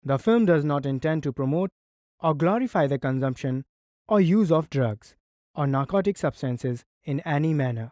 The film does not intend to promote or glorify the consumption or use of drugs or narcotic substances in any manner.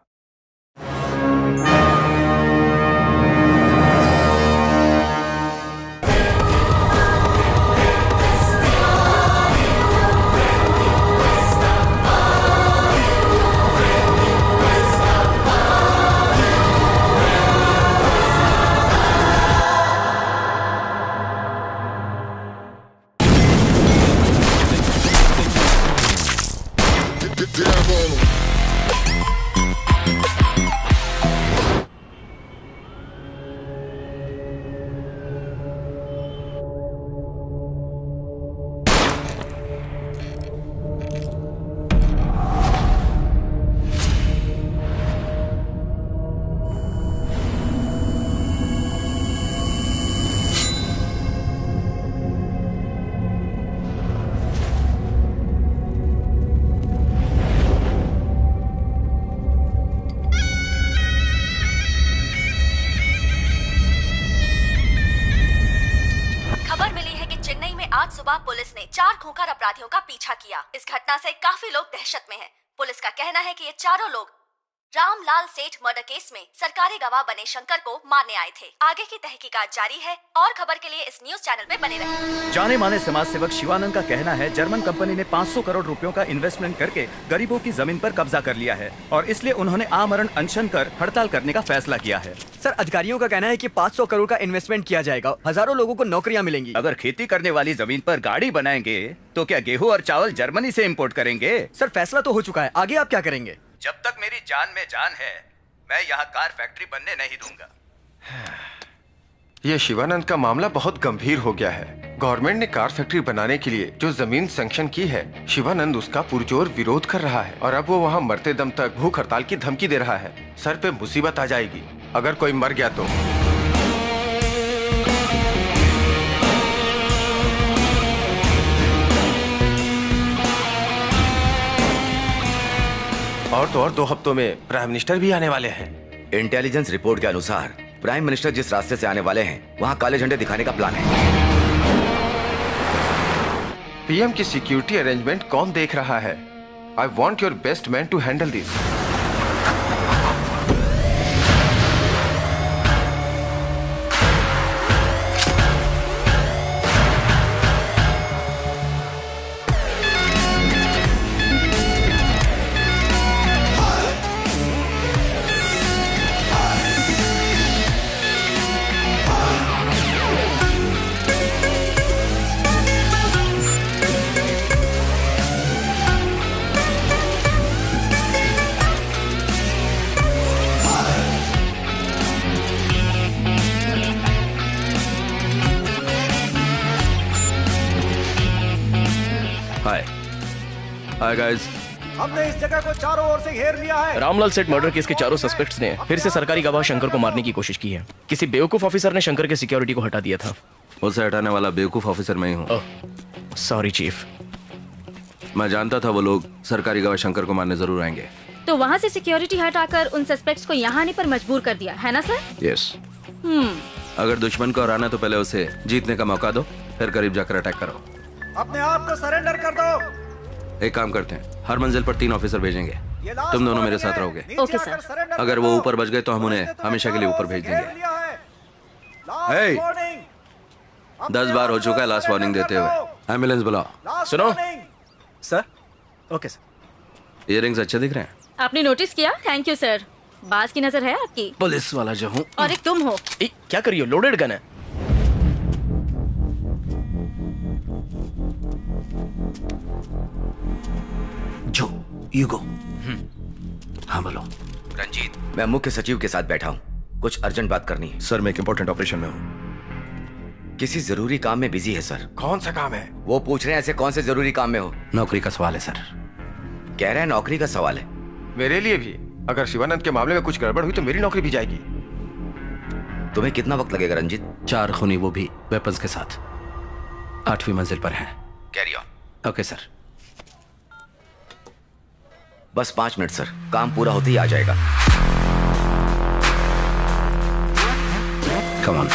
आज सुबह police ने 4 खूंखार अपराधियों का पीछा किया। इस घटना से काफी लोग दहशत में हैं। पुलिस का कहना है कि ये चारों लोग रामलाल सेठ मर्डर केस में सरकारी गवाह बने शंकर को मारने आए थे। आगे की तहकीकात जारी है और खबर के लिए इस न्यूज चैनल पे बने रहें। जाने माने समाज सेवक शिवानंद का कहना है जर्मन कंपनी ने 500 करोड़ रुपयों का इन्वेस्टमेंट करके गरीबों की जमीन पर कब्जा कर लिया है और इसलिए उन्होंने आमरण अनशन कर हड़ताल करने का फैसला किया है। सर, अधिकारियों का कहना है कि 500 करोड़ का इन्वेस्टमेंट किया जाएगा, हजारों लोगों को नौकरियां मिलेंगी। अगर खेती करने वाली जमीन पर गाड़ी बनाएंगे तो क्या गेहूँ और चावल जर्मनी से इम्पोर्ट करेंगे? सर, फैसला तो हो चुका है, आगे आप क्या करेंगे? जब तक मेरी जान में जान है मैं यहाँ कार फैक्ट्री बनने नहीं दूंगा। ये शिवानंद का मामला बहुत गंभीर हो गया है। गवर्नमेंट ने कार फैक्ट्री बनाने के लिए जो जमीन सैंक्शन की है, शिवानंद उसका पुरजोर विरोध कर रहा है और अब वो वहाँ मरते दम तक भूख हड़ताल की धमकी दे रहा है। सर पे मुसीबत आ जाएगी अगर कोई मर गया तो। और तो और 2 हफ्तों में प्राइम मिनिस्टर भी आने वाले हैं। इंटेलिजेंस रिपोर्ट के अनुसार प्राइम मिनिस्टर जिस रास्ते से आने वाले हैं वहाँ काले झंडे दिखाने का प्लान है। पीएम की सिक्योरिटी अरेंजमेंट कौन देख रहा है? I want your best man to handle this. Hi guys, हमने इस जगह को चारों ओर से घेर लिया है। रामलाल सेठ मर्डर केस के चारों सस्पेक्ट्स ने फिर से सरकारी गवाह शंकर को मारने की कोशिश की है। किसी बेवकूफ ऑफिसर ने शंकर के सिक्योरिटी को हटा दिया था। उसे हटाने वाला बेवकूफ ऑफिसर मैं ही हूँ। Sorry chief. मैं जानता था वो लोग सरकारी गवाह शंकर को मारने जरूर आएंगे, तो वहाँ से सिक्योरिटी हटाकर उन सस्पेक्ट्स को यहाँ आने पर मजबूर कर दिया है ना सर? यस। अगर दुश्मन को हराना तो पहले उसे जीतने का मौका दो, फिर करीब जाकर अटैक करो। अपने आप को सरेंडर कर दो। एक काम करते हैं, हर मंजिल पर 3 ऑफिसर भेजेंगे, तुम दोनों मेरे साथ रहोगे। Okay sir. अगर वो ऊपर बच गए तो हम उन्हें हमेशा के लिए ऊपर भेज देंगे। 10 बार हो चुका है लास्ट वार्निंग देते हुए। एम्बुलेंस बुलाओ। सुनो सर। Okay sir. इयररिंग्स अच्छे दिख रहे हैं। आपने नोटिस किया? Thank you sir. बाज की नजर है आपकी। पुलिस वाला जो हूँ। और एक तुम हो। क्या कर रही हो? लोडेड गन है। जो यू गो। हाँ बोलो। रंजीत, मैं मुख्य सचिव के साथ बैठा हूँ, कुछ अर्जेंट बात करनी है। सर मैं एक इम्पोर्टेंट ऑपरेशन में हूँ। किसी जरूरी काम में बिजी है सर। कौन सा काम है? वो पूछ रहे हैं ऐसे कौन से जरूरी काम में हो। नौकरी का सवाल है सर। कह रहे हैं नौकरी का सवाल है। मेरे लिए भी। अगर शिवानंद के मामले में कुछ गड़बड़ हुई तो मेरी नौकरी भी जाएगी। तुम्हें कितना वक्त लगेगा रंजीत? 4 खूनी, वो भी वेपन्स के साथ, 8वीं मंजिल पर हैं। Carry on. Okay sir. बस 5 मिनट सर, काम पूरा होते ही आ जाएगा। Come on.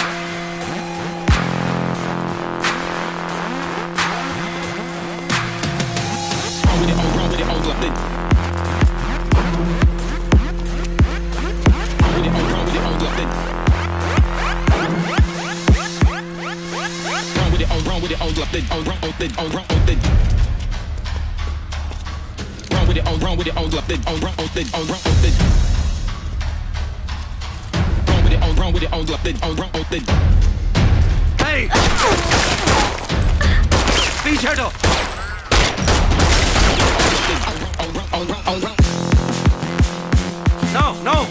पीछे हटो। No, no.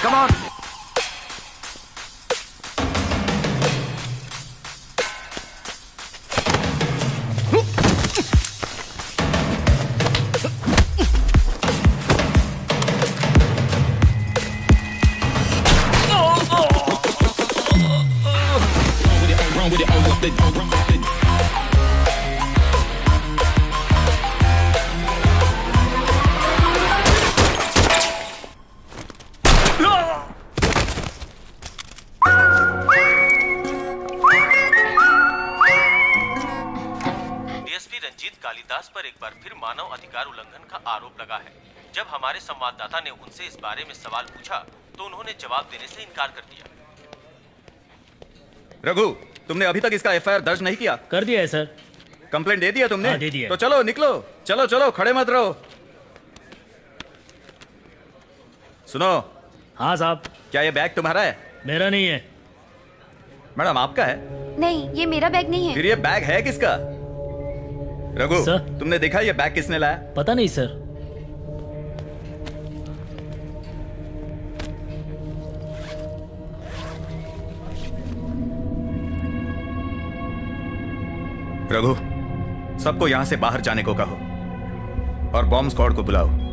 Come on. Kalidas पर एक बार फिर मानव अधिकार उल्लंघन का आरोप लगा है। जब हमारे संवाददाता ने उनसे इस बारे में सवाल पूछा तो उन्होंने जवाब देने से इनकार कर दिया। रघु, तुमने अभी तक इसका एफआईआर दर्ज नहीं किया? कर दिया है सर। कंप्लेंट दे दिया तुमने? हाँ, दे दिया। तो चलो निकलो, चलो चलो, खड़े मत रहो। सुनो। हाँ साहब। क्या ये बैग तुम्हारा है? मेरा नहीं है। मैडम आपका है? नहीं, ये मेरा बैग नहीं है। फिर ये बैग है किसका? रघु, तुमने देखा ये बैग किसने लाया? पता नहीं सर। रघु, सबको यहां से बाहर जाने को कहो और बॉम्ब स्क्वाड को बुलाओ।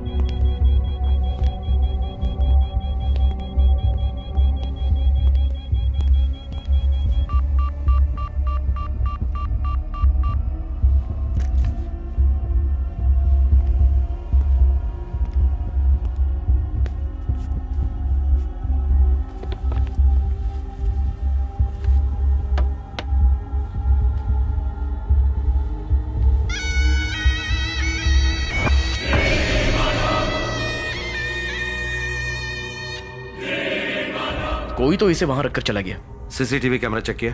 कोई तो इसे वहां रखकर चला गया। सीसीटीवी कैमरा चेक किया?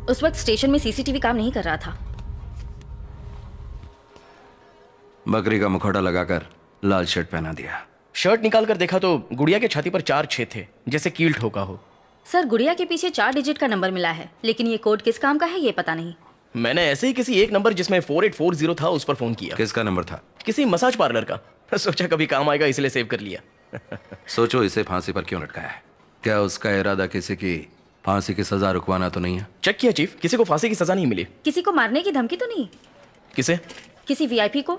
उस वक्त स्टेशन में सीसीटीवी काम नहीं कर रहा था। बकरी का मुखौटा लगाकर लाल शर्ट पहना दिया। शर्ट निकाल कर देखा तो गुड़िया के छाती पर 4 छेद थे, जैसे कील ठोका हो। सर, गुड़िया के पीछे 4 डिजिट का नंबर मिला है, लेकिन ये कोड किस काम का है ये पता नहीं। मैंने ऐसे ही किसी एक नंबर जिसमें 4840 था उस पर फोन किया। किसका नंबर था? किसी मसाज पार्लर का। सोचा कभी काम आएगा इसलिए सेव कर लिया। सोचो इसे फांसी पर क्यों लटकाया है? क्या उसका इरादा किसी की फांसी की सजा रुकवाना तो नहीं है? चेक किया चीफ, किसी को फांसी की सजा नहीं मिली। किसी को मारने की धमकी तो नहीं? किसे? किसी वीआईपी को।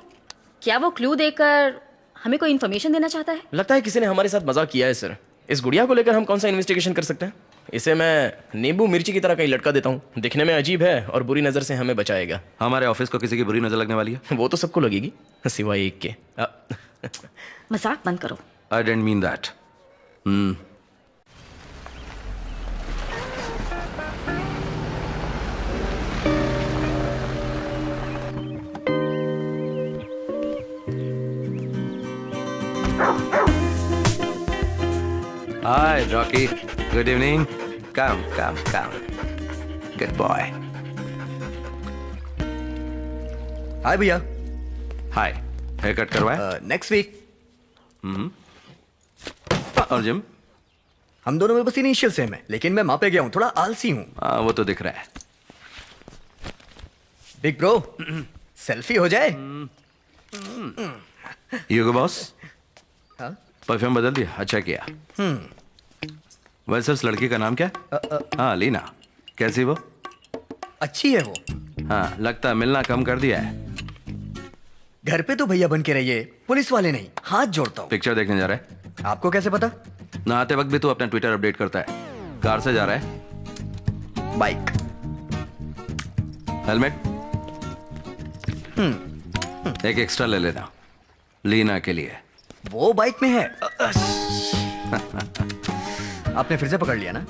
क्या वो क्लू देकर हमें कोई इन्फॉर्मेशन देना चाहता है? लगता है किसी ने हमारे साथ मजाक किया है सर। इस गुड़िया को लेकर हम कौन सा इन्वेस्टिगेशन कर सकते हैं? इसे मैं नींबू मिर्ची की तरह कहीं लटका देता हूँ। दिखने में अजीब है और बुरी नजर से हमें बचाएगा। हमारे ऑफिस को किसी की बुरी नजर लगने वाली है? वो तो सबको लगेगी सिवाय एक के। मजाक बंद करो। I didn't mean that. Hi, Rocky. Good evening. Come. Good boy. Hi भैया। हाय। हेयर कट करवाया? Next week. और जिम? हम दोनों में बस इनिशियल सेम है, लेकिन मैं वहां पे गया हूँ, थोड़ा आलसी हूँ। हाँ, वो तो दिख रहा है। बिग ब्रो, सेल्फी हो जाए? यूगो बॉस, हाँ? परफ्यूम बदल दिया? अच्छा किया। वैसे उस लड़की का नाम क्या? हाँ, लीना। कैसी वो? अच्छी है वो। हाँ, लगता है मिलना कम कर दिया है। घर पे तो भैया बन के रहिए, पुलिस वाले नहीं। हाथ जोड़ता हूँ। पिक्चर देखने जा रहा है? आपको कैसे पता? ना आते वक्त भी तू अपना ट्विटर अपडेट करता है। कार से जा रहा है? बाइक। हेलमेट? एक एक्स्ट्रा ले लेना, लीना के लिए। वो बाइक में है। आपने फिर से पकड़ लिया ना?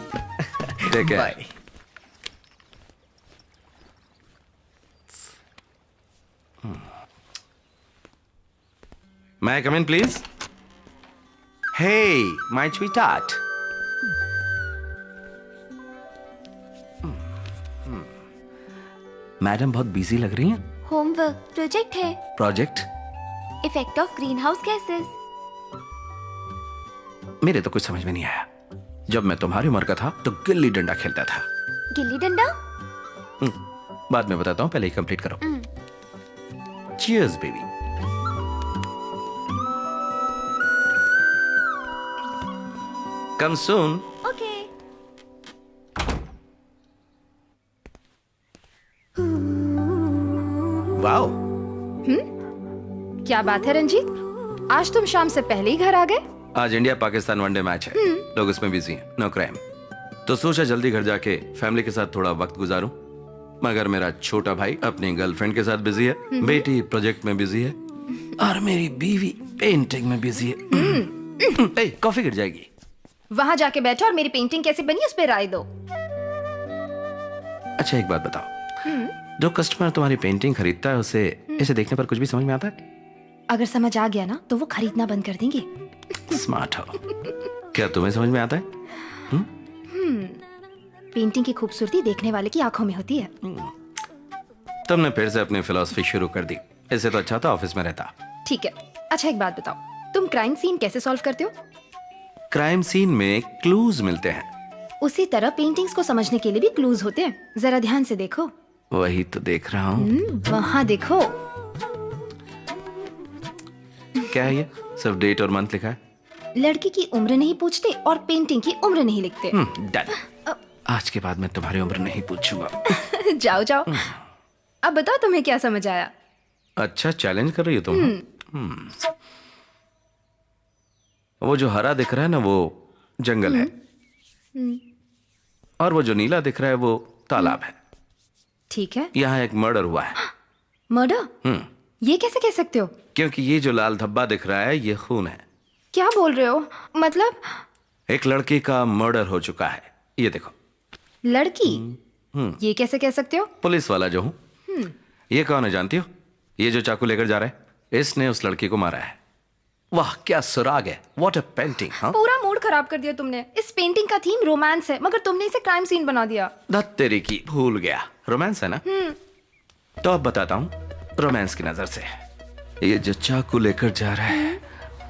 ठीक है। Bye. May I come in, please? Hey, my sweetheart. Madam बहुत बिजी लग रही हैं। होमवर्क प्रोजेक्ट है। Project? Effect of green house gases. मेरे तो कुछ समझ में नहीं आया। जब मैं तुम्हारी उम्र का था तो गिल्ली डंडा खेलता था। गिल्ली डंडा? बाद में बताता हूँ, पहले ही कंप्लीट करो। Cheers, baby. Come soon. Okay. Wow. क्या बात है रंजीत, आज तुम शाम से पहले ही घर आ गए? आज इंडिया पाकिस्तान वनडे मैच है, लोग उसमें बिजी हैं, नो क्राइम। तो सोचा जल्दी घर जाके फैमिली के साथ थोड़ा वक्त गुजारूं। मगर मेरा छोटा भाई अपनी गर्लफ्रेंड के साथ बिजी है, बेटी प्रोजेक्ट में बिजी है और मेरी बीवी पेंटिंग में बिजी है। कॉफी गिर जाएगी। वहां जाके बैठो और मेरी पेंटिंग कैसी बनी उस पर राय दो। अच्छा एक बात बताओ, जो कस्टमर तुम्हारी पेंटिंग खरीदता है उसे इसे देखने पर कुछ भी समझ में आता है? अगर समझ आ गया ना तो वो खरीदना बंद कर देंगे। स्मार्ट हो। क्या तुम्हें समझ में आता है? पेंटिंग की खूबसूरती देखने वाले की आंखों में होती है। तुमने फिर से अपनी फिलॉसफी शुरू कर दी। इससे तो अच्छा था ऑफिस में रहता। ठीक है, अच्छा एक बात बताओ, तुम क्राइम सीन कैसे सॉल्व करते हो? क्राइम सीन में क्लूज मिलते हैं। उसी तरह पेंटिंग्स को समझने के लिए भी क्लूज होते हैं। जरा ध्यान से देखो। वही तो देख रहा हूँ। वहाँ देखो। क्या है ये? सिर्फ डेट और मंथ लिखा है। लड़की की उम्र नहीं पूछते और पेंटिंग की उम्र नहीं लिखते। डन। आज के बाद मैं तुम्हारी उम्र नहीं पूछूंगा। जाओ जाओ। अब बताओ तुम्हें क्या समझ आया? अच्छा चैलेंज कर रही हो तुम। वो जो हरा दिख रहा है ना वो जंगल है, और वो जो नीला दिख रहा है वो तालाब है। ठीक है। यहाँ एक मर्डर हुआ है। मर्डर? ये कैसे कह सकते हो? क्योंकि ये जो लाल धब्बा दिख रहा है ये खून है। क्या बोल रहे हो? मतलब? एक लड़की का मर्डर हो चुका है, ये देखो। लड़की? ये कैसे कह सकते हो? पुलिस वाला जो हूँ। ये कौन है जानती हो? ये जो चाकू लेकर जा रहा है, इसने उस लड़की को मारा है। वाह क्या सुराग है, व्हाट अ पेंटिंग। पूरा मूड खराब कर दिया तुमने। इस पेंटिंग का थीम रोमांस है, मगर तुमने इसे क्राइम सीन बना दिया। धत तेरी की, भूल गया रोमांस है ना। तो अब बताता हूँ रोमांस की नजर से। ये जो चाकू लेकर जा रहा है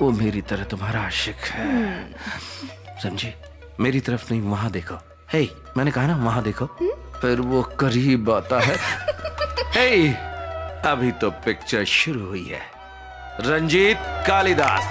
वो मेरी तरह तुम्हारा आशिक है, समझी? मेरी तरफ नहीं, वहां देखो। हे, मैंने कहा ना वहां देखो। फिर वो करीब आता है। हे, अभी तो पिक्चर शुरू हुई है। रंजीत कालिदास।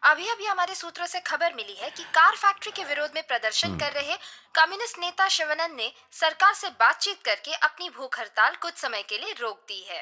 अभी अभी हमारे सूत्रों से खबर मिली है कि कार फैक्ट्री के विरोध में प्रदर्शन कर रहे कम्युनिस्ट नेता शिवानंद ने सरकार से बातचीत करके अपनी भूख हड़ताल कुछ समय के लिए रोक दी है।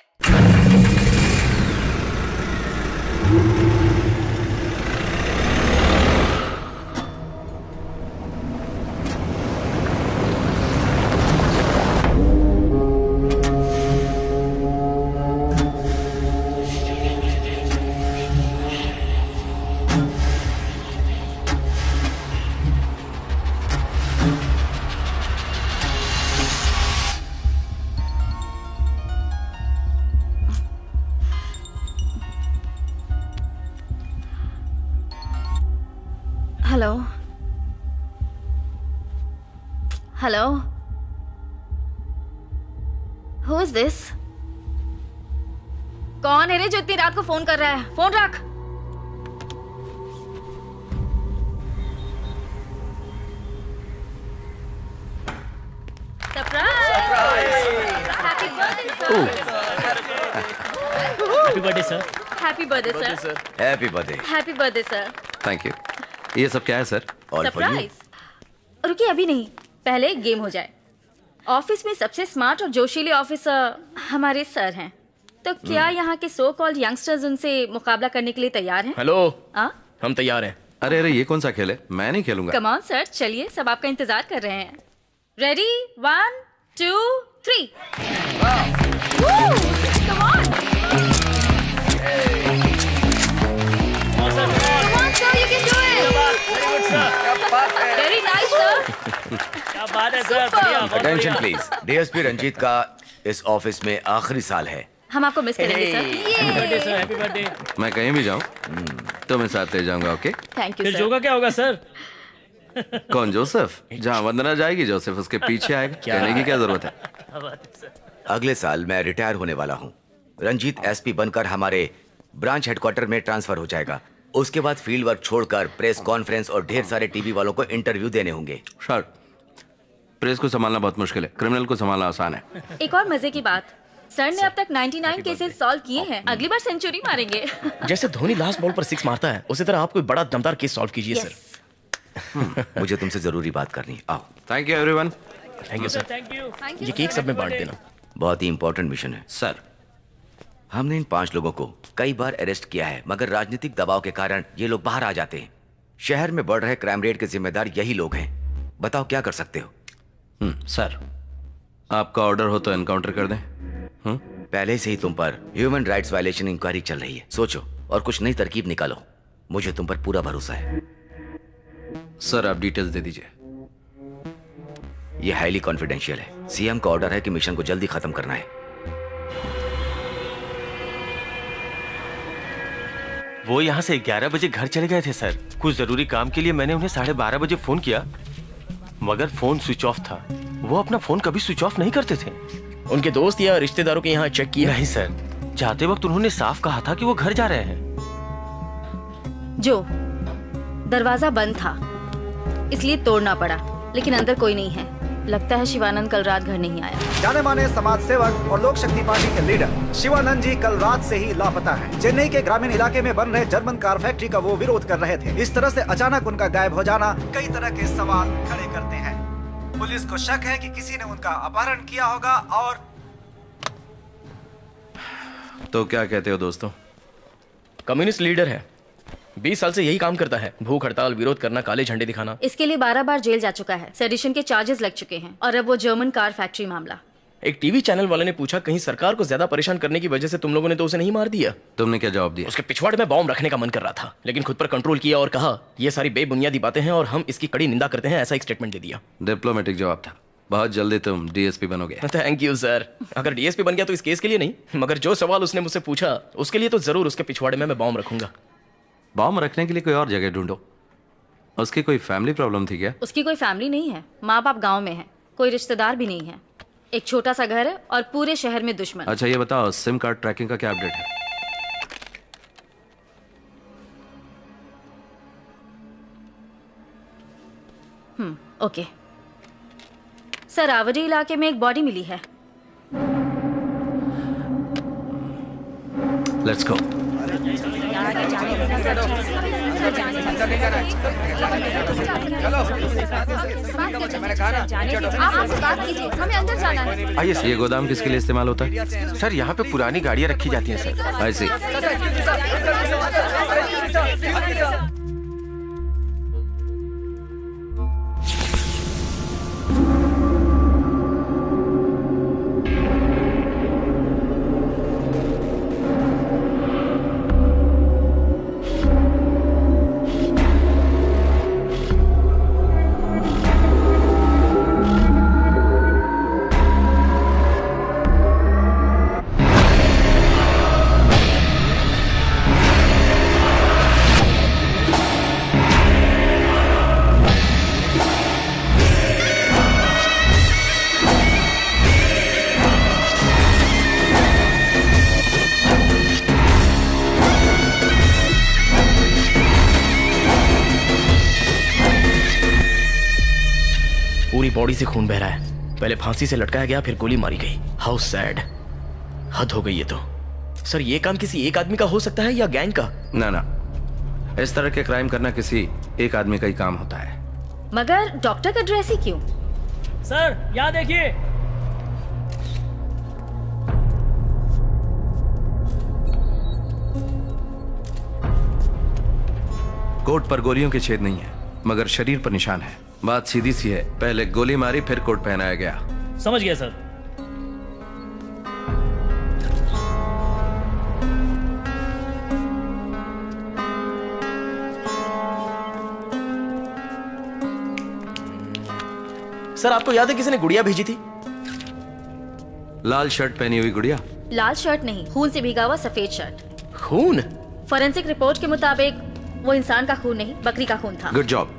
Hello hello, who is this? कौन है रे जो इतनी रात को फोन कर रहा है? फोन रख। Surprise. Birthday sir. Happy birthday sir. Happy birthday. Happy birthday sir. Thank you. ये सब क्या है सर? सरप्राइज। रुकिए, अभी नहीं, पहले एक गेम हो जाए। ऑफिस में सबसे स्मार्ट और जोशीले ऑफिसर हमारे सर हैं, तो क्या यहाँ के सो कॉल्ड यंगस्टर्स उनसे मुकाबला करने के लिए तैयार हैं? हेलो, हाँ, हम तैयार हैं। अरे अरे, ये कौन सा खेल है? मैं नहीं खेलूंगा। कम ऑन सर, चलिए, सब आपका इंतजार कर रहे हैं। Ready, 1 2 3। Come on sir, you can do it. Very nice sir. क्या बात है सर, बढ़िया। Attention please. डीएसपी रंजीत का इस ऑफिस में आखिरी साल है। हम आपको मिस करेंगे sir. Happy birthday sir, happy birthday. मैं कहीं भी जाऊं तो मैं साथ ले जाऊंगा। ओके, थैंक यू फिर सर। जो का क्या होगा सर? कौन? जोसेफ। जहाँ वंदना जाएगी जोसेफ उसके पीछे आएगा। कहने की क्या जरूरत है? क्या बात है सर। अगले साल मैं रिटायर होने वाला हूँ। रंजीत एसपी बनकर हमारे ब्रांच हेडक्वार्टर में ट्रांसफर हो जाएगा। उसके बाद फील्ड वर्क छोड़कर प्रेस कॉन्फ्रेंस और ढेर सारे टीवी वालों को इंटरव्यू देने होंगे। सर, प्रेस को संभालना बहुत मुश्किल है, क्रिमिनल को संभालना आसान है। एक और मजे की बात, सर ने अब तक 99 केसेस सॉल्व किए हैं, अगली बार सेंचुरी मारेंगे। जैसे धोनी लास्ट बॉल पर 6 मारता है, उसी तरह आप कोई बड़ा दमदार केस सॉल्व कीजिए सर। मुझे तुमसे जरूरी बात करनी है। आओ। Thank you everyone. Thank you sir. Thank you. ये केक सब में बांट देना। बहुत ही इंपॉर्टेंट मिशन है सर। हमने इन 5 लोगों को कई बार अरेस्ट किया है, मगर राजनीतिक दबाव के कारण ये लोग बाहर आ जाते हैं। शहर में बढ़ रहे क्राइम रेट के जिम्मेदार यही लोग हैं। बताओ क्या कर सकते हो? सर, आपका ऑर्डर हो तो एनकाउंटर कर दें। पहले से ही तुम पर ह्यूमन राइट्स वायलेशन इंक्वायरी चल रही है। सोचो और कुछ नई तरकीब निकालो। मुझे तुम पर पूरा भरोसा है। सर, आप डिटेल्स दे दीजिए। यह हाईली कॉन्फिडेंशियल है। सीएम का ऑर्डर है कि मिशन को जल्दी खत्म करना है। वो यहाँ से 11 बजे घर चले गए थे सर। कुछ जरूरी काम के लिए मैंने उन्हें 12:30 बजे फोन किया, मगर फोन स्विच ऑफ था। वो अपना फोन कभी स्विच ऑफ नहीं करते थे। उनके दोस्त या रिश्तेदारों के यहाँ चेक किया? नहीं सर, जाते वक्त उन्होंने साफ कहा था कि वो घर जा रहे हैं। जो दरवाजा बंद था इसलिए तोड़ना पड़ा, लेकिन अंदर कोई नहीं है। लगता है शिवानंद कल रात घर नहीं आया। जाने माने समाज सेवक और लोक शक्ति पार्टी के लीडर शिवानंद जी कल रात से ही लापता हैं। चेन्नई के ग्रामीण इलाके में बन रहे जर्मन कार फैक्ट्री का वो विरोध कर रहे थे। इस तरह से अचानक उनका गायब हो जाना कई तरह के सवाल खड़े करते हैं। पुलिस को शक है कि किसी ने उनका अपहरण किया होगा। और तो क्या कहते हो दोस्तों? कम्युनिस्ट लीडर है, 20 साल से यही काम करता है। भूख हड़ताल, विरोध करना, काले झंडे दिखाना। इसके लिए 12 बार जेल जा चुका है। सेडिशन के चार्जेस लग चुके हैं। और अब वो जर्मन कार फैक्ट्री मामला। एक टीवी चैनल वाले ने पूछा, कहीं सरकार को ज्यादा परेशान करने की वजह से तुम लोगों ने तो उसे नहीं मार दिया? तुमने क्या जवाब दिया? उसके पिछवाड़े में बॉम्ब रखने का मन कर रहा था, लेकिन खुद पर कंट्रोल किया और कहा ये सारी बेबुनियादी बातें हैं और हम इसकी कड़ी निंदा करते हैं। ऐसा एक स्टेटमेंट दे दिया। डिप्लोमेटिक जवाब था। बहुत जल्दी तुम डीएसपी बनोगे। Thank you sir. अगर डीएसपी बन गया तो इस केस के लिए नहीं, मगर जो सवाल उसने मुझसे पूछा उसके लिए तो जरूर उसके पिछवाड़े में मैं बॉम्ब रखूंगा। बॉम्ब रखने के लिए कोई और जगह ढूंढो। उसकी कोई फैमिली प्रॉब्लम थी क्या? उसकी कोई फैमिली नहीं है। माँ बाप गाँव में है, कोई रिश्तेदार भी नहीं है। एक छोटा सा घर है और पूरे शहर में दुश्मन। अच्छा ये बताओ, सिम कार्ड ट्रैकिंग का क्या अपडेट है? ओके सर, आवड़ी इलाके में एक बॉडी मिली है। Let's go. हमें अंदर जाना है। आइए। ये गोदाम किसके लिए इस्तेमाल होता है? सर, यहाँ पे पुरानी गाड़ियाँ रखी जाती हैं सर। आई सी। पूरी बॉडी से खून बह रहा है। पहले फांसी से लटकाया गया, फिर गोली मारी गई। How sad. हद हो गई ये तो। सर ये काम किसी एक आदमी का हो सकता है या गैंग का? ना ना, इस तरह के क्राइम करना किसी एक आदमी का ही काम होता है। मगर डॉक्टर का ड्रेस ही क्यों? सर यहाँ देखिए। कोट पर गोलियों के छेद नहीं है, मगर शरीर पर निशान है। बात सीधी सी है, पहले गोली मारी फिर कोट पहनाया गया। समझ गया सर। सर आपको याद है किसी ने गुड़िया भेजी थी? लाल शर्ट पहनी हुई गुड़िया? लाल शर्ट नहीं, खून से भीगा हुआ सफेद शर्ट। खून? फोरेंसिक रिपोर्ट के मुताबिक वो इंसान का खून नहीं, बकरी का खून था। Good job.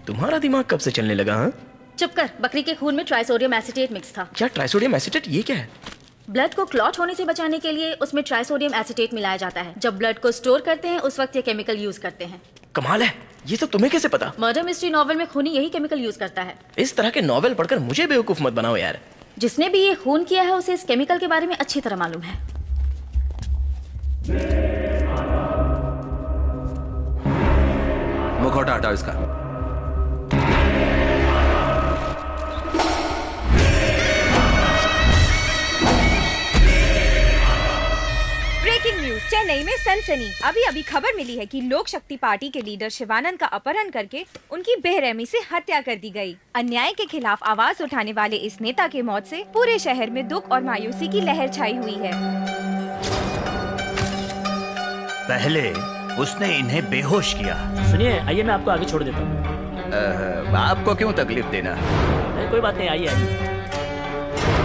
तुम्हारा दिमाग कब से चलने लगा? हाँ, चुप कर। बकरी के खून में ट्राइसोडियम एसीटेट मिक्स था। क्या ट्राइसोडियम एसीटेट? ये क्या है? ब्लड को क्लॉट होने से बचाने के लिए उसमें ट्राइसोडियम एसीटेट मिलाया जाता है। जब ब्लड को स्टोर करते हैं उस वक्त ये केमिकल यूज करते हैं। कमाल है, ये सब तुम्हें कैसे पता? मर्डर मिस्ट्री नॉवेल में खूनी यही केमिकल यूज करता है। इस तरह के नॉवेल पढ़कर मुझे बेवकूफ मत बनाओ यार। जिसने भी ये खून किया है उसे इस केमिकल के बारे में अच्छी तरह मालूम है। मुखौटा हटाओ इसका। ब्रेकिंग न्यूज, चेन्नई में सनसनी। अभी अभी खबर मिली है कि लोक शक्ति पार्टी के लीडर शिवानंद का अपहरण करके उनकी बेरहमी से हत्या कर दी गई। अन्याय के खिलाफ आवाज उठाने वाले इस नेता के मौत से पूरे शहर में दुख और मायूसी की लहर छाई हुई है। पहले उसने इन्हें बेहोश किया। सुनिए, आइए मैं आपको आगे छोड़ देता हूँ। आपको क्यों तकलीफ देना? कोई बात नहीं, आइए आइए।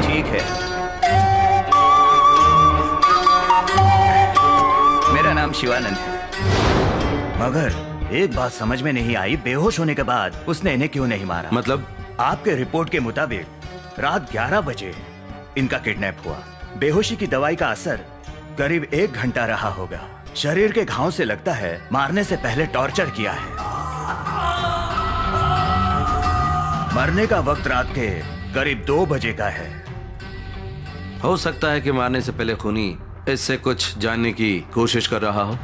ठीक है। मेरा नाम शिवानंद है। मगर एक बात समझ में नहीं आई, बेहोश होने के बाद उसने इन्हें क्यों नहीं मारा? मतलब? आपके रिपोर्ट के मुताबिक रात 11 बजे इनका किडनैप हुआ। बेहोशी की दवाई का असर करीब 1 घंटा रहा होगा। शरीर के घाव से लगता है मारने से पहले टॉर्चर किया है। मरने का वक्त रात के करीब 2 बजे का है। हो सकता है कि मारने से पहले खूनी इससे कुछ जानने की कोशिश कर रहा हो।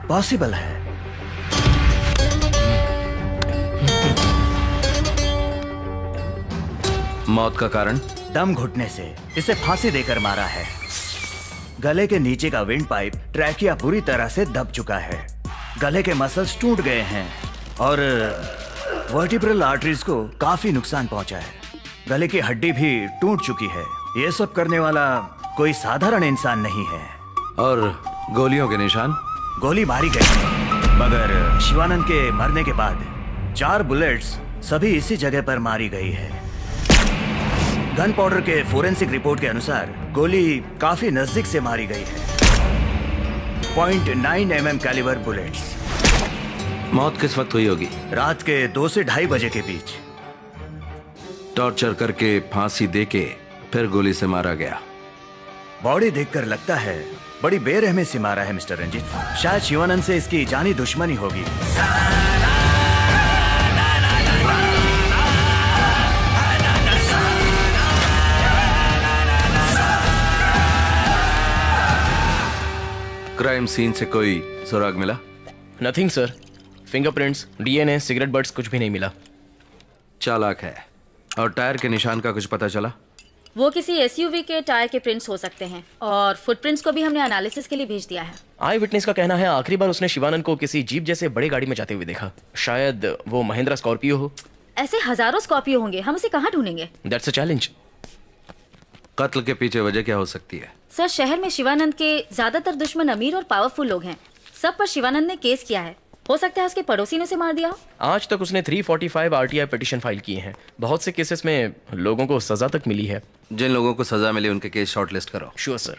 पॉसिबल है। मौत का कारण? दम घुटने से। इसे फांसी देकर मारा है। गले के नीचे का विंड पाइप ट्रैकिया पूरी तरह से दब चुका है। गले के मसल्स टूट गए हैं और वर्टिब्रल आर्टरीज को काफी नुकसान पहुंचा है। गले की हड्डी भी टूट चुकी है। ये सब करने वाला कोई साधारण इंसान नहीं है। और गोलियों के निशान? गोली मारी गई है, मगर शिवानंद के मरने के बाद 4 बुलेट्स सभी इसी जगह पर मारी गई है। गन पाउडर के फोरेंसिक रिपोर्ट के अनुसार गोली काफी नजदीक से मारी गई है। 0.9 mm कैलिबर बुलेट्स। मौत किस वक्त हुई होगी? रात के 2 से 2:30 बजे के बीच। टॉर्चर करके फांसी देके फिर गोली से मारा गया। बॉडी देखकर लगता है बड़ी बेरहमी से मारा है मिस्टर रंजीत। शायद शिवानंद से इसकी जानी दुश्मनी होगी। क्राइम सीन से कोई सुराग मिला? Nothing sir. Fingerprints, DNA, cigarette butts कुछ भी नहीं मिला। चालाक है। और टायर के निशान का कुछ पता चला? वो किसी एसयूवी के टायर के प्रिंट्स हो सकते हैं और फुटप्रिंट्स को भी हमने एनालिसिस के लिए भेज दिया है। आई विटनेस का कहना है आखिरी बार उसने शिवानंद को किसी जीप जैसे बड़ी गाड़ी में जाते हुए देखा। शायद वो महिंद्रा स्कॉर्पियो हो। ऐसे हजारों स्कॉर्पियो होंगे, हम उसे कहाँ ढूंढेंगे? That's a challenge. कत्ल के पीछे वजह क्या हो सकती है? सर, शहर में शिवानंद के ज्यादातर दुश्मन अमीर और पावरफुल लोग हैं। सब पर शिवानंद ने केस किया है। हो सकता है उसके पड़ोसी ने उसे मार दिया हो। आज तक उसने 345 आरटीआई पिटीशन फाइल किए हैं। बहुत से केसेस में लोगों को सजा तक मिली है। जिन लोगों को सजा मिली उनके केस शॉर्टलिस्ट करो। Sure sir.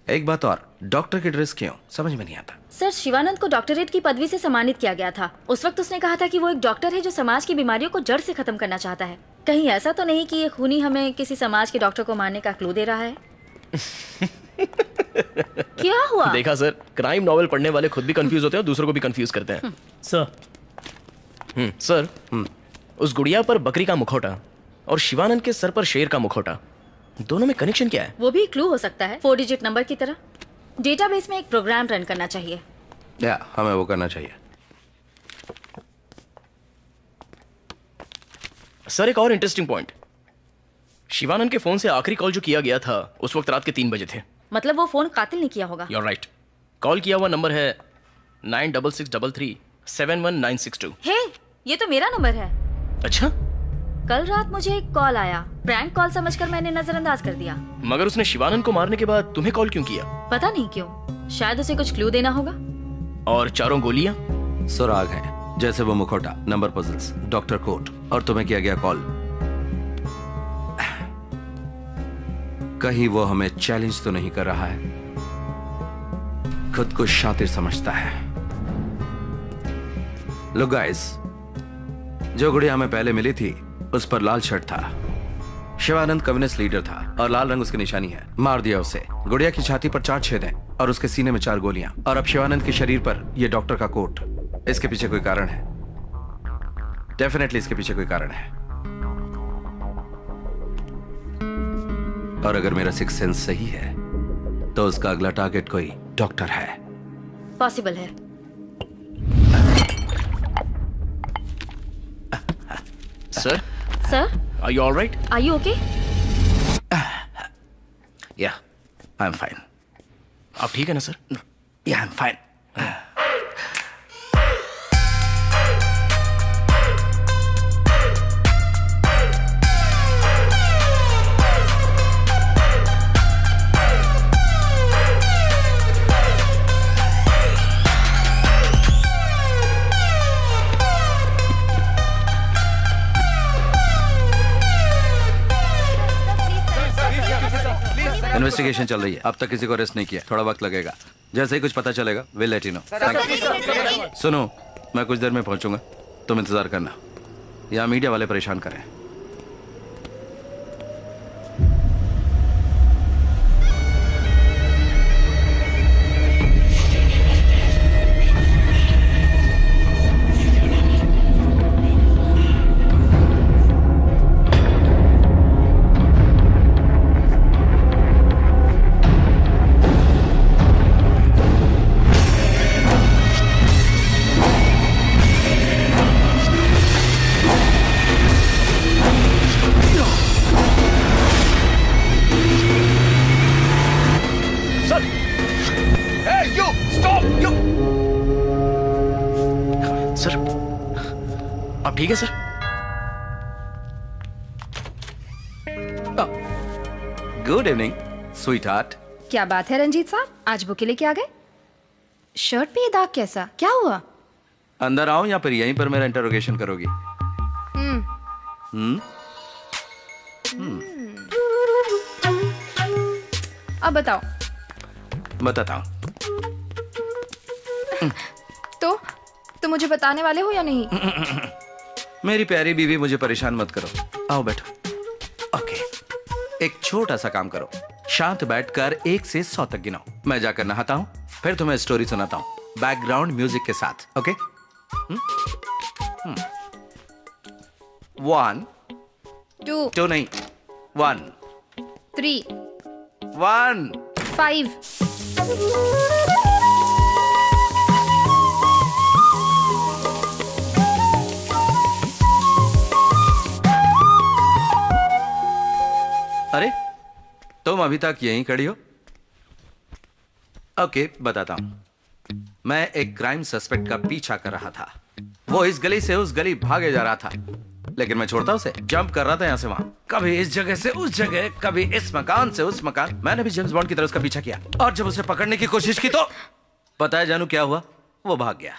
एक बात और, डॉक्टर की ड्रेस क्यों? समझ में नहीं आता। सर, शिवानंद को डॉक्टरेट की पदवी से सम्मानित किया गया था। उस वक्त उसने कहा था कि वो एक डॉक्टर है जो समाज की बीमारियों को जड़ से खत्म करना चाहता है। कहीं ऐसा तो नहीं कि ये खूनी हमें किसी समाज के डॉक्टर को मारने का क्लू दे रहा है? क्या हुआ? देखा सर, क्राइम नॉवेल पढ़ने वाले खुद भी कंफ्यूज होते हैं और दूसरों को भी कंफ्यूज करते हैं। सर, उस गुड़िया पर बकरी का मुखौटा और शिवानंद के सर पर शेर का मुखौटा, दोनों में कनेक्शन क्या है? वो भी क्लू हो सकता है, 4 डिजिट नंबर की तरह। डेटाबेस में एक प्रोग्राम रन करना चाहिए। या हमें वो करना चाहिए। सर एक और इंटरेस्टिंग पॉइंट, शिवानंद के फोन से आखिरी कॉल जो किया गया था उस वक्त रात के 3 बजे थे। मतलब वो फोन कातिल ने किया होगा। You're right. कॉल किया हुआ नंबर है 9663371962। हे, ये तो मेरा नंबर है। अच्छा? कल रात मुझे एक कॉल आया, प्रैंक कॉल समझकर मैंने नजरअंदाज कर दिया। मगर उसने शिवानंद को मारने के बाद तुम्हें कॉल क्यों किया? पता नहीं क्यों, शायद उसे कुछ क्लू देना होगा। और 4 गोलियां? सुराग हैं, जैसे वो मुखौटा, नंबर पजल्स, डॉक्टर कोट, और तुम्हें किया गया कॉल। कहीं वो हमें चैलेंज तो नहीं कर रहा है? खुद को शातिर समझता है। Look guys, जो गुड़िया हमें पहले मिली थी उस पर लाल शर्ट था। शिवानंद कम्युनिस्ट लीडर था और लाल रंग उसकी निशानी है। मार दिया उसे। गुड़िया की छाती पर 4 छेद हैं और उसके सीने में 4 गोलियां। और अब शिवानंद के शरीर पर यह डॉक्टर का कोट। इसके पीछे कोई कारण है, डेफिनेटली इसके पीछे कोई कारण है। और अगर मेरा सिक्स सेंस सही है तो उसका अगला टारगेट कोई डॉक्टर है। पॉसिबल है। Sir? Sir? Are you all right? Are you okay? Yeah, I'm fine. आप ठीक है ना sir? Yeah, I'm fine. Investigation चल रही है, अब तक किसी को अरेस्ट नहीं किया। थोड़ा वक्त लगेगा, जैसे ही कुछ पता चलेगा विल लेट यू नो। सुनो, मैं कुछ देर में पहुंचूंगा, तुम इंतजार करना। यहाँ मीडिया वाले परेशान करें। ठीक है sir? Good evening sweet heart. क्या बात है रंजीत साहब, आज बुके लेके आ गए? शर्ट पे ये दाग कैसा, क्या हुआ? अंदर आओ या फिर यहीं पर मेरा इंटरोगेशन करोगी? अब बताओ। बताता हूँ। तो मुझे बताने वाले हो या नहीं? मेरी प्यारी बीवी, मुझे परेशान मत करो। आओ बैठो। ओके, एक छोटा सा काम करो, शांत बैठकर 1 से 100 तक गिनाओ। मैं जाकर नहाता हूँ, फिर तुम्हें स्टोरी सुनाता हूँ बैकग्राउंड म्यूजिक के साथ। ओके? 1 2 नहीं 1 3 1 5 अरे तुम अभी तक यहीं खड़ी हो? ओके, बताता हूं। मैं एक क्राइम सस्पेक्ट का पीछा कर रहा था। वो इस गली से उस गली भागे जा रहा था, लेकिन मैं छोड़ता उसे। जंप कर रहा था यहां से वहां, कभी इस जगह से उस जगह, कभी इस मकान से उस मकान। मैंने भी जेम्स बॉन्ड की तरह उसका पीछा किया, और जब उसे पकड़ने की कोशिश की तो पता है जानू क्या हुआ? वो भाग गया।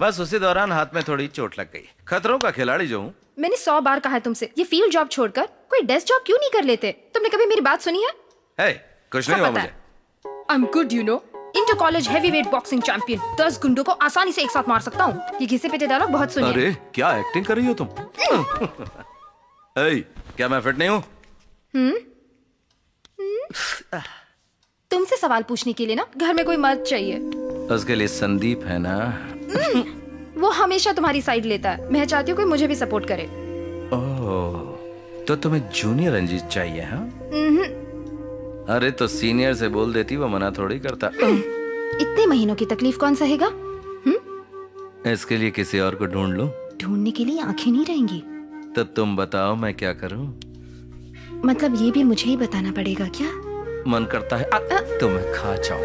बस उसी दौरान हाथ में थोड़ी चोट लग गई। खतरों का खिलाड़ी जो हूं। मैंने 100 बार कहा है तुमसे, ये फील्ड जॉब छोड़कर कोई डेस्क जॉब क्यों नहीं कर लेते? तुमने कभी मेरी बात सुनी है? हे, कुछ नहीं हुआ मुझे। I'm good, you know. Inter college heavyweight boxing champion, 10 गुंडों को आसानी से एक साथ मार सकता हूँ। ये घिसे पिटे डायलॉग बहुत सुनिए। अरे क्या एक्टिंग कर रही हो तुम? क्या मैं फिट नहीं हूँ? तुमसे सवाल पूछने के लिए ना घर में कोई मर्द चाहिए। उसके लिए संदीप है ना? वो हमेशा तुम्हारी साइड लेता है। मैं चाहती हूँ कोई मुझे भी सपोर्ट करे। ओह, तो तुम्हें जूनियर रंजीत चाहिए? हाँ, अरे तो सीनियर से बोल देती, वो मना थोड़ी करता। इतने महीनों की तकलीफ कौन सहेगा? इसके लिए किसी और को ढूंढ लूं? ढूंढने के लिए आंखें नहीं रहेंगी। तो तुम बताओ मैं क्या करूं? मतलब ये भी मुझे ही बताना पड़ेगा क्या? मन करता है तो मैं खा जाऊं।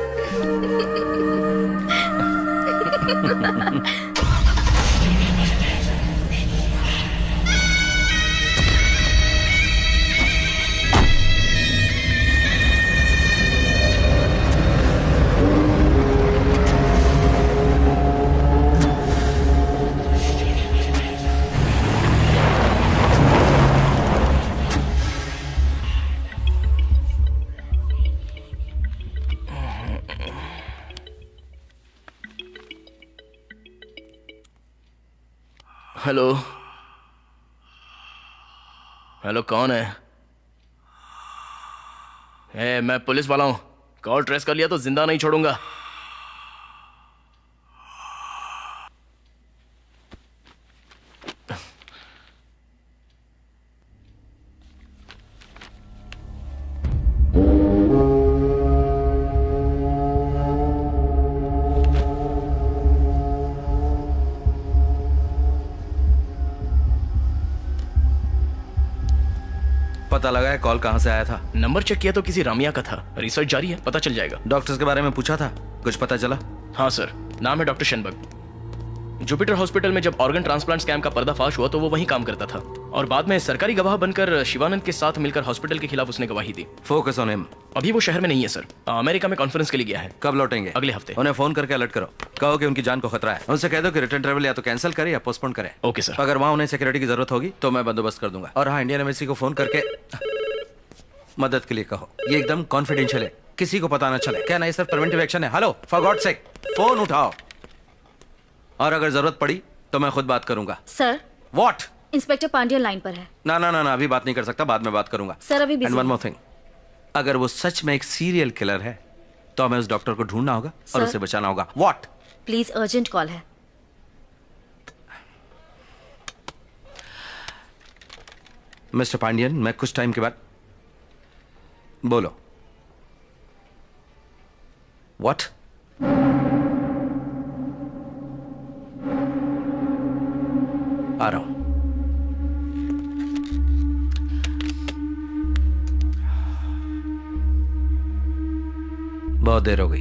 हेलो हेलो, कौन है? मैं पुलिस वाला हूं। कॉल ट्रेस कर लिया तो जिंदा नहीं छोड़ूंगा। पता लगा है कॉल कहां से आया था? नंबर चेक किया तो किसी रामिया का था। रिसर्च जारी है, पता चल जाएगा। डॉक्टर्स के बारे में पूछा था, कुछ पता चला? हाँ सर, नाम है डॉक्टर शेनबर्ग। जुपिटर हॉस्पिटल में जब ऑर्गन ट्रांसप्लांट स्कैम का पर्दाफाश हुआ तो वो वहीं काम करता था और बाद में सरकारी गवाह बनकर शिवानंद के साथ मिलकर हॉस्पिटल के खिलाफ उसने गवाही दी। Focus on him. अभी वो शहर में नहीं है सर, अमेरिका में कॉन्फ्रेंस के लिए गया है। कब लौटेंगे? अगले हफ्ते। उन्हें फोन करके अलर्ट करो, कहो कि उनकी जान को खतरा है। उनसे कह दो कि रिटर्न ट्रैवल या तो कैंसिल करे या पोस्टपोन करे। Okay sir. अगर वहां उन्हें सिक्योरिटी की जरूरत होगी तो मैं बंदोबस्त कर दूंगा। और हाँ, इंडियन एम्बेसी को फोन करके मदद के लिए कहो। ये एकदम कॉन्फिडेंशियल है, किसी को पता ना चले। क्या नहीं, सिर्फ प्रिवेंटिव एक्शन है। Hello, for God sake phone उठाओ। और अगर जरूरत पड़ी तो मैं खुद बात करूंगा। Sir. What? Inspector Pandian line पर है। ना ना ना ना, अभी बात नहीं कर सकता, बाद में बात करूंगा। सर अभी एंड वन मोर थिंग, अगर वो सच में एक सीरियल किलर है तो हमें उस डॉक्टर को ढूंढना होगा और उसे बचाना होगा। व्हाट? प्लीज, अर्जेंट कॉल है। मिस्टर पांड्यन, मैं कुछ टाइम के बाद। बोलो। व्हाट? आ रहा हूं। बहुत देर हो गई।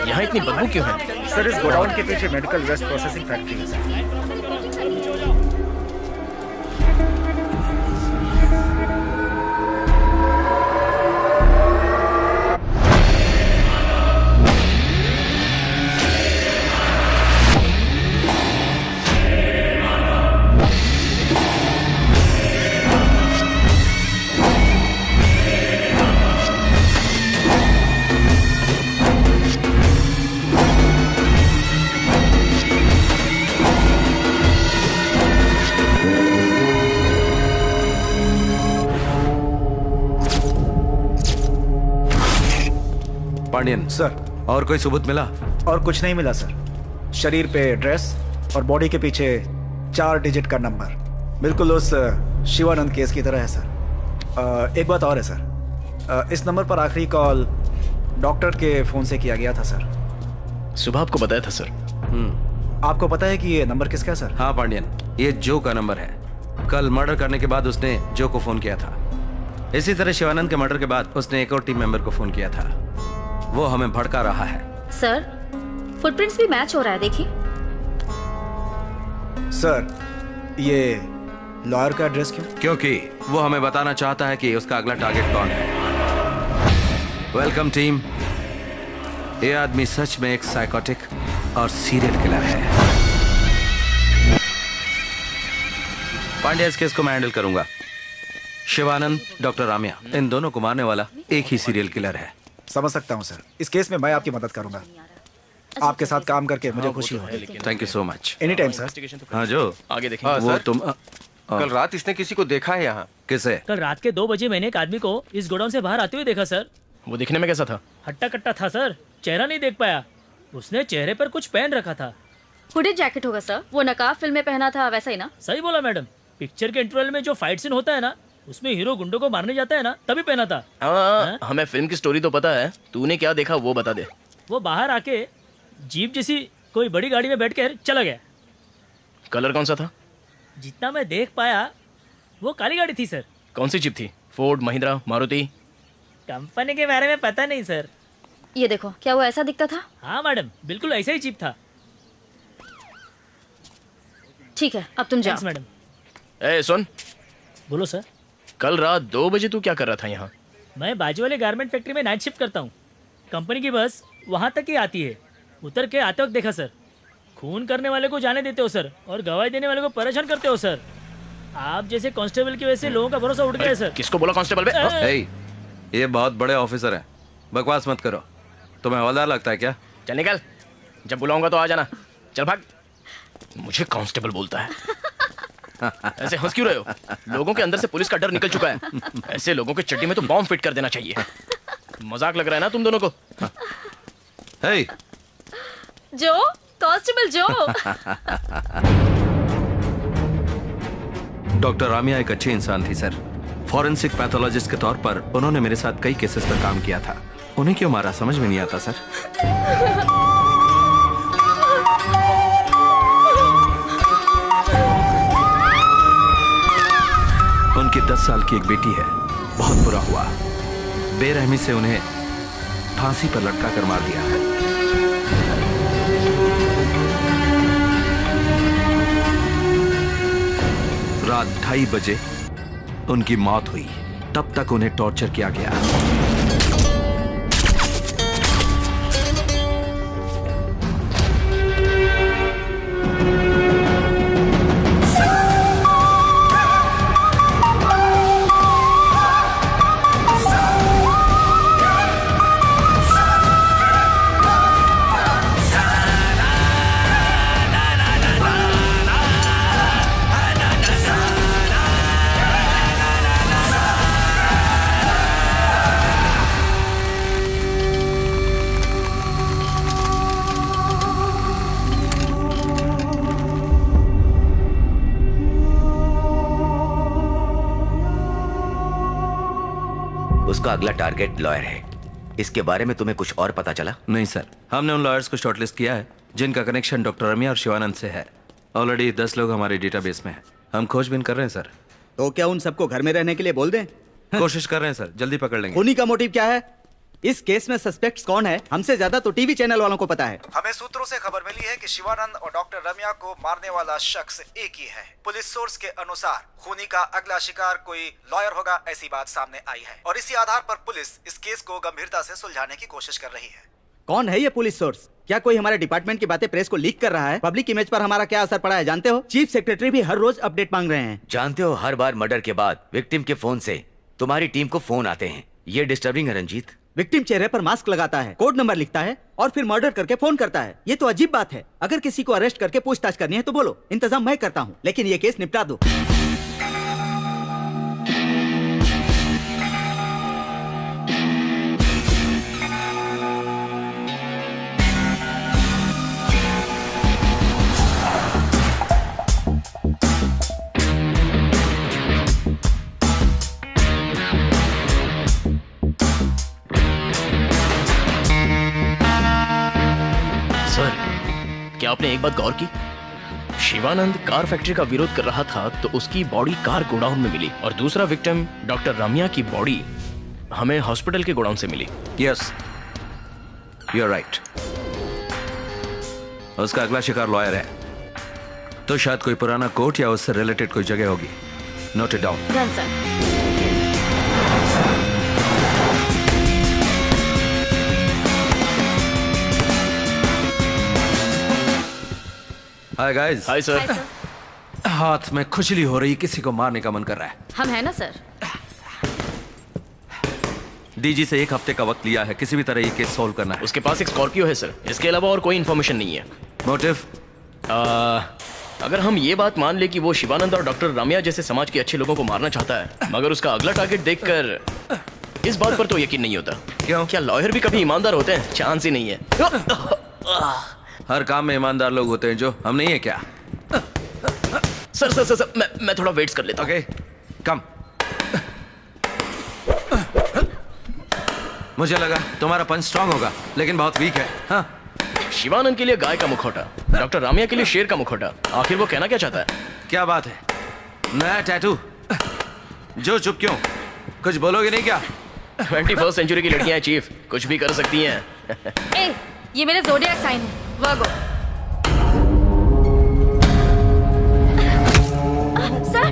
यहाँ इतनी बदबू क्यों है? सर, इस गोडाउन के पीछे मेडिकल वेस्ट प्रोसेसिंग फैक्ट्री है सर। पांड्यन सर, और कोई सबूत मिला? और कुछ नहीं मिला सर। शरीर पे ड्रेस और बॉडी के पीछे 4 डिजिट का नंबर, बिल्कुल उस शिवानंद केस की तरह है सर। एक बात और है सर, इस नंबर पर आखिरी कॉल डॉक्टर के फोन से किया गया था सर। सुबह आपको बताया था सर। आपको पता है कि ये नंबर किसका है सर? हाँ पांड्यन, ये जो का नंबर है। कल मर्डर करने के बाद उसने जो को फोन किया था। इसी तरह शिवानंद के मर्डर के बाद उसने एक और टीम मेंबर को फोन किया था। वो हमें भड़का रहा है। सर, फुटप्रिंट्स भी मैच हो रहा है, देखिए। सर, ये लॉयर का एड्रेस क्यों? क्योंकि वो हमें बताना चाहता है कि उसका अगला टारगेट कौन है। Welcome team. ये आदमी सच में एक साइकोटिक और सीरियल किलर है। पांड्या, इस केस को मैं हैंडल करूंगा। शिवानंद, डॉक्टर रामिया, इन दोनों को मारने वाला एक ही सीरियल किलर है। समझ सकता हूं सर, इस केस में मैं आपकी मदद करूंगा। आपके साथ काम करके मुझे खुशी होगी। Thank you so much. Any time sir. हाँ, जो आगे देखेंगे। वो तुम कल रात इसने किसी को देखा है यहाँ? किसे? कल रात के 2 बजे मैंने एक आदमी को इस गोडाउन से बाहर आते हुए देखा सर। वो दिखने में कैसा था? हट्टा कट्टा था सर, चेहरा नहीं देख पाया। उसने चेहरे पर कुछ पहन रखा था। हुडेड जैकेट होगा सर, वो नकाब फिल्म में पहना था वैसा ही ना? सही बोला मैडम, पिक्चर के इंटरवल में जो फाइट सीन होता है ना, उसमें हीरो गुंडों को मारने जाता है ना, तभी पहना था। हाँ, हमें फिल्म की स्टोरी तो पता है, तूने क्या देखा वो बता दे। वो बाहर आके जीप जैसी कोई बड़ी गाड़ी में बैठकर चला गया। कलर कौन सा था? जितना मैं देख पाया वो काली गाड़ी थी सर। कौन सी जीप थी? फोर्ड, महिंद्रा, मारुति? कंपनी के बारे में पता नहीं सर। ये देखो, क्या वो ऐसा दिखता था? हाँ मैडम, बिल्कुल ऐसा ही जीप था। ठीक है, अब तुम जाओ। Thanks madam. ए सुन। बोलो सर। कल रात 2 बजे तू क्या कर रहा था यहाँ? मैं बाजू वाले गारमेंट फैक्ट्री में नाइट शिफ्ट करता हूँ। कंपनी की बस वहाँ तक ही आती है। उतर के आते वक्त देखा सर। खून करने वाले को जाने देते हो सर, और गवाही देने वाले को परेशान करते हो सर। आप जैसे कांस्टेबल की वजह से लोगों का भरोसा उठ गया है सर। किसको बोला कांस्टेबल? ये बहुत बड़े ऑफिसर हैं, बकवास मत करो। तुम्हें हवलदार लगता है क्या? चल निकल, जब बुलाऊंगा तो आ जाना। चल भाग। मुझे कांस्टेबल बोलता है। ऐसे हंस क्यों रहे हो? लोगों के अंदर से पुलिस का डर निकल चुका है। ऐसे लोगों के चड्डी में तो बॉम्ब फिट कर देना चाहिए। मजाक लग रहा है ना तुम दोनों को? हे जो कांस्टेबल जो। डॉक्टर रामिया एक अच्छी इंसान थी सर। फॉरेंसिक पैथोलॉजिस्ट के तौर पर उन्होंने मेरे साथ कई केसेस पर काम किया था। उन्हें क्यों मारा समझ में नहीं आता सर। उनकी 10 साल की एक बेटी है, बहुत बुरा हुआ। बेरहमी से उन्हें फांसी पर लटका कर मार दिया है। रात 2:30 बजे उनकी मौत हुई। तब तक उन्हें टॉर्चर किया गया। उसका अगला टारगेट लॉयर है। इसके बारे में तुम्हें कुछ और पता चला? नहीं सर, हमने उन लॉयर्स को शॉर्टलिस्ट किया है जिनका कनेक्शन डॉक्टर रमिया और शिवानंद से है। ऑलरेडी 10 लोग हमारे डेटाबेस में हैं। हम खोजबीन कर रहे हैं सर। तो क्या उन सबको घर में रहने के लिए बोल दें? कोशिश कर रहे हैं सर, जल्दी पकड़ लेंगे। खूनी का मोटिव क्या है? इस केस में सस्पेक्ट्स कौन है हमसे ज्यादा तो टीवी चैनल वालों को पता है। हमें सूत्रों से खबर मिली है कि शिवानंद और डॉक्टर रम्या को मारने वाला शख्स एक ही है। पुलिस सोर्स के अनुसार खूनी का अगला शिकार कोई लॉयर होगा, ऐसी बात सामने आई है और इसी आधार पर पुलिस इस केस को गंभीरता से सुलझाने की कोशिश कर रही है। कौन है ये पुलिस सोर्स? क्या कोई हमारे डिपार्टमेंट की बातें प्रेस को लीक कर रहा है? पब्लिक इमेज पर हमारा क्या असर पड़ा है जानते हो? चीफ सेक्रेटरी भी हर रोज अपडेट मांग रहे हैं। जानते हो, हर बार मर्डर के बाद विक्टिम के फोन से तुम्हारी टीम को फोन आते हैं। ये डिस्टर्बिंग है रंजीत। विक्टिम चेहरे पर मास्क लगाता है, कोड नंबर लिखता है और फिर मर्डर करके फोन करता है। ये तो अजीब बात है। अगर किसी को अरेस्ट करके पूछताछ करनी है तो बोलो, इंतजाम मैं करता हूँ, लेकिन ये केस निपटा दो। क्या आपने एक बात गौर की? शिवानंद कार फैक्ट्री का विरोध कर रहा था तो उसकी बॉडी कार गोडाउन में मिली और दूसरा विक्टिम डॉक्टर रम्या की बॉडी हमें हॉस्पिटल के गोडाउन से मिली। Yes, you are right. उसका अगला शिकार लॉयर है, तो शायद कोई पुराना कोर्ट या उससे रिलेटेड कोई जगह होगी। Note it down. Hi guys. Hi sir. हाथ में खुजली हो रही, किसी को मारने का मन कर रहा है। हम है ना सर। डीजी से 1 हफ्ते का वक्त लिया है, किसी भी तरह ये केस सॉल्व करना है। उसके पास एक स्कॉर्पियो है सर, इसके अलावा और कोई इन्फॉर्मेशन नहीं है। मोटिव? अगर हम ये बात मान ले कि वो शिवानंद और डॉक्टर रम्या जैसे समाज के अच्छे लोगों को मारना चाहता है, मगर उसका अगला टारगेट देखकर इस बात पर तो यकीन नहीं होता। क्यों? क्या लॉयर भी कभी ईमानदार होते हैं? चांस ही नहीं है। हर काम में ईमानदार लोग होते हैं जो हम नहीं है क्या? सर सर सर, सर मैं थोड़ा वेट्स कर लेता हूँ। ओके कम। मुझे लगा तुम्हारा पंच स्ट्रांग होगा लेकिन बहुत वीक है। हाँ। शिवानंद के लिए गाय का मुखौटा, डॉक्टर रामिया के लिए शेर का मुखौटा। आखिर वो कहना क्या चाहता है? क्या बात है, नया टैटू? जो चुप क्यों, कुछ बोलोगे नहीं क्या? 21st सेंचुरी की लड़कियां हैं चीफ, कुछ भी कर सकती हैं। ए, ये मेरे ज़ोडिएक साइन है, वर्गो। सर,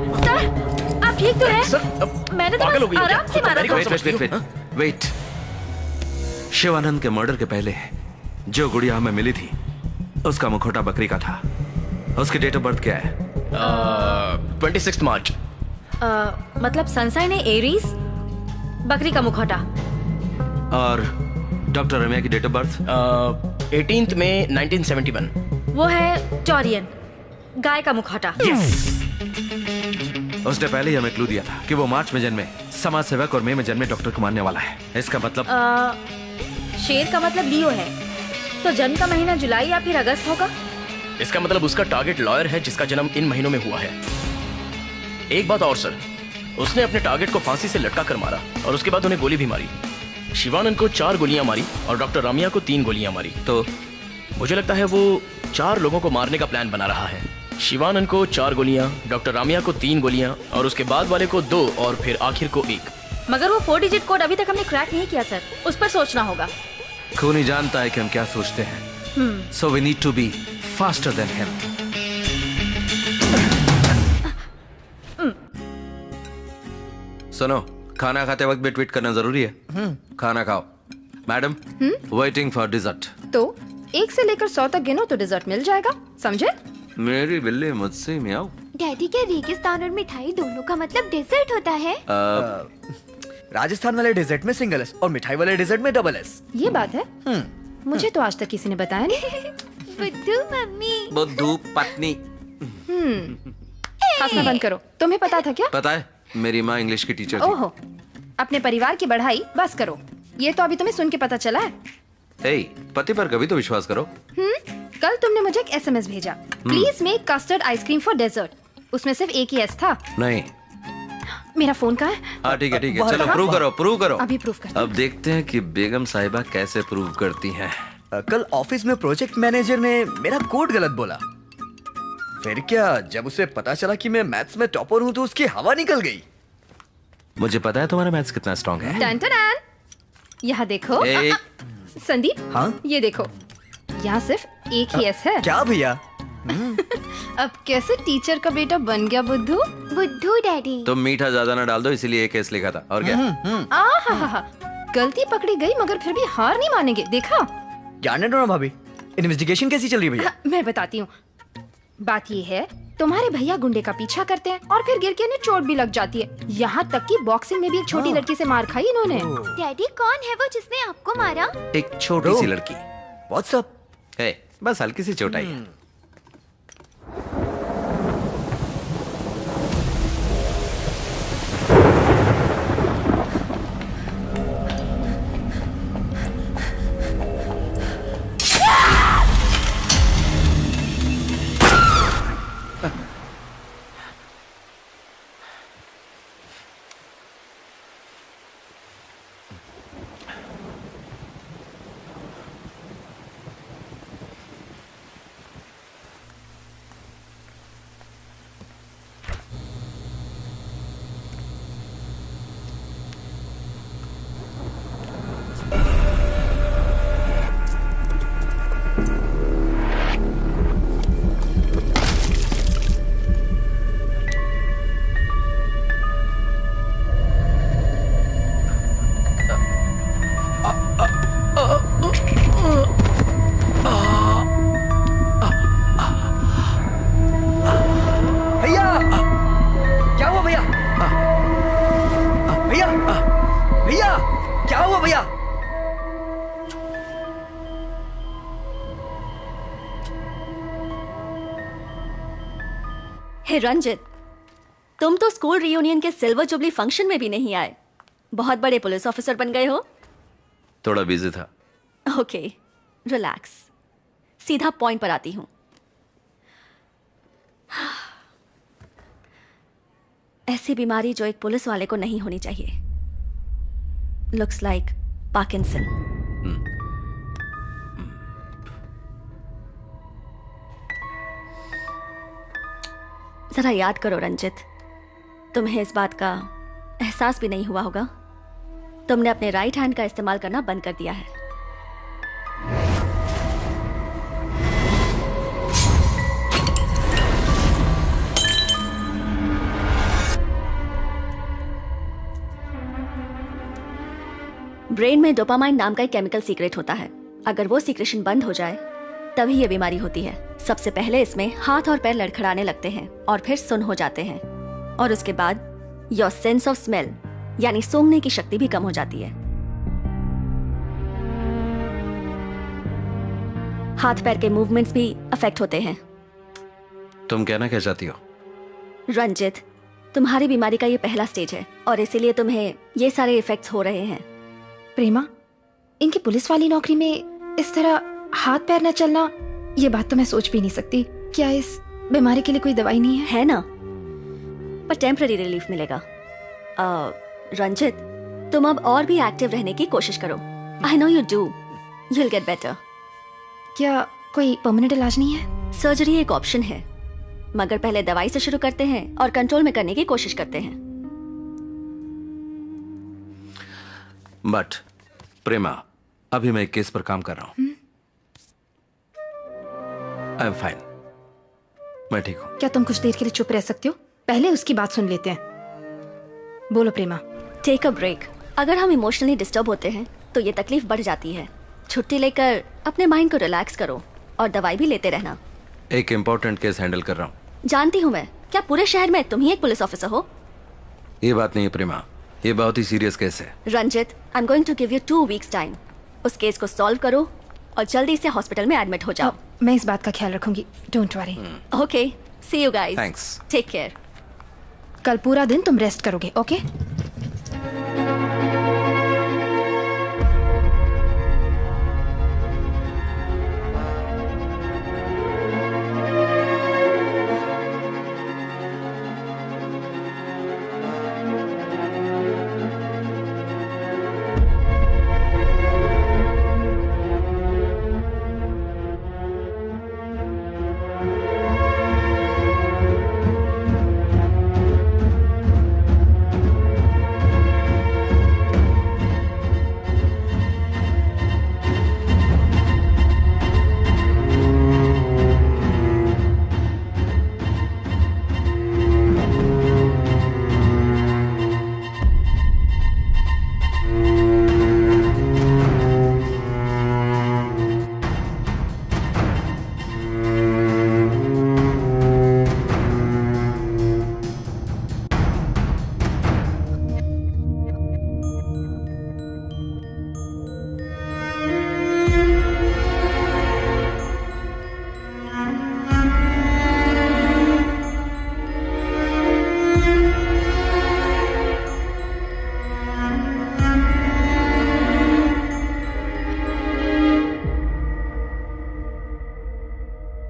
आप ठीक तो हैं? मैंने तो बस आराम से मारा था। वेट। शिवानंद के मर्डर के पहले जो गुड़िया हमें मिली थी उसका मुखौटा बकरी का था। उसकी डेट ऑफ बर्थ क्या है? 26 मार्च। मतलब सनसाइन है एरीज, बकरी का मुखौटा। और डॉक्टर रम्या की डेट ऑफ बर्थ? 18 मई 1971। वो है टॉरियन, गाय का मुखौटा। उसने पहले ही हमें क्लू दिया था कि वो मार्च में जन्मे समाज सेवक और मई में जन्मे डॉक्टर को मारने वाला है। इसका मतलब शेर का मतलब लियो है, तो जन्म का महीना जुलाई या फिर अगस्त होगा। इसका मतलब उसका टारगेट लॉयर है जिसका जन्म इन महीनों में हुआ है। एक बात और सर, उसने अपने टारगेट को फांसी से लटका कर मारा और उसके बाद उन्हें गोली भी मारी। शिवानंद को 4 गोलियां मारी और डॉक्टर रामिया को 3 गोलियां मारी। तो मुझे लगता है वो 4 लोगों को मारने का प्लान बना रहा है। शिवानंद को 4 गोलियां, डॉक्टर रामिया को 3 गोलियां और उसके बाद वाले को 2 और फिर आखिर को 1। मगर वो 4 डिजिट कोड अभी तक हमने क्रैक नहीं किया सर, उस पर सोचना होगा। खूनी जानता है कि हम क्या सोचते हैं। So we need to be faster than him. सुनो, खाना खाते वक्त भी ट्वीट करना जरूरी है। खाना खाओ। Madam, waiting for dessert. तो 1 से लेकर 100 तक गिनो तो डिजर्ट मिल जाएगा, समझे? मेरी बिल्ली मुझसे मियाओ। डैडी, क्या रेगिस्तान और मिठाई दोनों का मतलब डेजर्ट होता है? राजस्थान वाले डेजर्ट में सिंगल एस और मिठाई वाले डेजर्ट में डबल एस। ये बात है? मुझे तो आज तक किसी ने बताया नहीं। बुद्धू मम्मी। बुद्धू पत्नी। हंसना बंद करो। तुम्हें पता था क्या? पता है, मेरी माँ इंग्लिश की टीचर थी। ओहो, अपने परिवार की बढ़ाई बस करो। ये तो अभी तुम्हें सुन के पता चला है। पति पर कभी तो विश्वास करो। कल तुमने मुझे एक SMS भेजा, please make custard ice cream for dessert. उसमें सिर्फ एक ही एस था। नहीं। मेरा फोन कहाँ है? हाँ ठीक है, चलो प्रूव करो। अभी प्रूव करते हैं। अब देखते हैं कि बेगम साहिबा कैसे प्रूव करती हैं। कल ऑफिस में प्रोजेक्ट मैनेजर ने मेरा कोड गलत बोला। फिर क्या, जब उसे पता चला कि मैं मैथ्स में टॉपर हूँ तो उसकी हवा निकल गई। मुझे पता है तुम्हारा मैथ्स कितना स्ट्रांग है। टन-टन-टन। यहाँ देखो। संदीप, हाँ? ये देखो, यहाँ सिर्फ एक ही एस है। क्या भैया? अब कैसे टीचर का बेटा बन गया बुद्धू? बुद्धू डैडी। तुम मीठा ज्यादा ना डाल दो, इसीलिए एक केस लिखा था। और क्या? गलती पकड़ी गई मगर फिर भी हार नहीं मानेंगे। देखा? जाने दो ना भाभी, इन्वेस्टिगेशन कैसी चल रही है भैया? मैं बताती हूँ। बात ये है, तुम्हारे भैया गुंडे का पीछा करते हैं और फिर गिर के इन्हें चोट भी लग जाती है। यहाँ तक कि बॉक्सिंग में भी एक छोटी लड़की से मार खाई इन्होंने। डैडी, कौन है वो जिसने आपको मारा? एक छोटी सी लड़की। व्हाट्सअप है, बस हल्की सी चोट आई है। हे रंजित, तुम तो स्कूल रियूनियन के सिल्वर जुबली फंक्शन में भी नहीं आए। बहुत बड़े पुलिस ऑफिसर बन गए हो। थोड़ा बिजी था। Okay, relax. सीधा पॉइंट पर आती हूँ। ऐसी बीमारी जो एक पुलिस वाले को नहीं होनी चाहिए। Looks like Parkinson. जरा याद करो रंजित, तुम्हें इस बात का एहसास भी नहीं हुआ होगा। तुमने अपने राइट हैंड का इस्तेमाल करना बंद कर दिया है। ब्रेन में डोपामाइन नाम का एक केमिकल सीक्रेट होता है। अगर वो सीक्रेशन बंद हो जाए तभी ये बीमारी होती है। सबसे पहले इसमें हाथ और पैर लड़खड़ाने लगते हैं और फिर सुन्न हो जाते हैं, और उसके बाद योर सेंस ऑफ स्मेल यानी सूंघने की शक्ति भी कम हो जाती है। हाथ पैर के मूवमेंट्स भी अफेक्ट होते हैं। तुम कहना क्या चाहती हो? रंजित, तुम्हारी बीमारी का ये पहला स्टेज है और इसीलिए तुम्हें ये सारे इफेक्ट्स हो रहे हैं। प्रेमा, इनकी पुलिस वाली नौकरी में इस तरह हाथ पैर न चलना, ये बात तो मैं सोच भी नहीं सकती। क्या इस बीमारी के लिए कोई दवाई नहीं है ना? पर टेम्पररी रिलीफ मिलेगा। रंजित, तुम अब और भी एक्टिव रहने की कोशिश करो। I know you do, you will get better. क्या कोई परमानेंट इलाज नहीं है? सर्जरी एक ऑप्शन है, मगर पहले दवाई से शुरू करते हैं और कंट्रोल में करने की कोशिश करते हैं। बट प्रेमा, अभी मैं एक केस पर काम कर रहा हूं। आई एम फाइन, मैं ठीक हूं। क्या तुम कुछ देर के लिए चुप रह सकते हो? पहले उसकी बात सुन लेते हैं। बोलो प्रेमा। Take a break. अगर हम इमोशनली डिस्टर्ब होते हैं तो ये तकलीफ बढ़ जाती है। छुट्टी लेकर अपने माइंड को रिलैक्स करो और दवाई भी लेते रहना। एक इम्पोर्टेंट केस हैंडल कर रहा हूं। जानती हूँ मैं। क्या पूरे शहर में तुम ही एक पुलिस ऑफिसर हो? ये बात नहीं है प्रेमा, ये बहुत ही सीरियस केस है। Ranjit, I am going to give you 2 weeks time. उस केस को सॉल्व करो और जल्दी से हॉस्पिटल में एडमिट हो जाओ। मैं इस बात का ख्याल रखूंगी, don't worry. Okay, see you guys. Thanks. Take care. कल पूरा दिन तुम रेस्ट करोगे, ओके?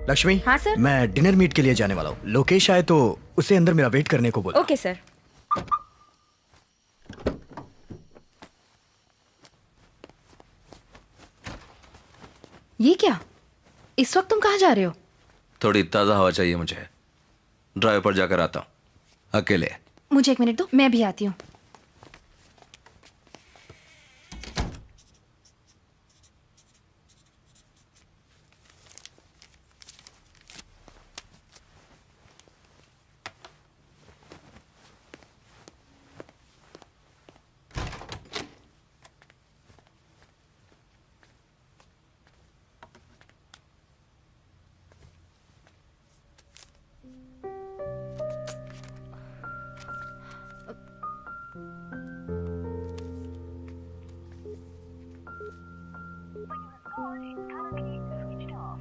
लक्ष्मी। हाँ सर। मैं डिनर मीट के लिए जाने वाला हूँ। लोकेश आए तो उसे अंदर मेरा वेट करने को बोला। Okay sir. ये क्या? इस वक्त तुम कहाँ जा रहे हो? थोड़ी ताज़ा हवा चाहिए मुझे। ड्राइव पर जाकर आता हूँ अकेले। मुझे 1 मिनट दो, मैं भी आती हूँ।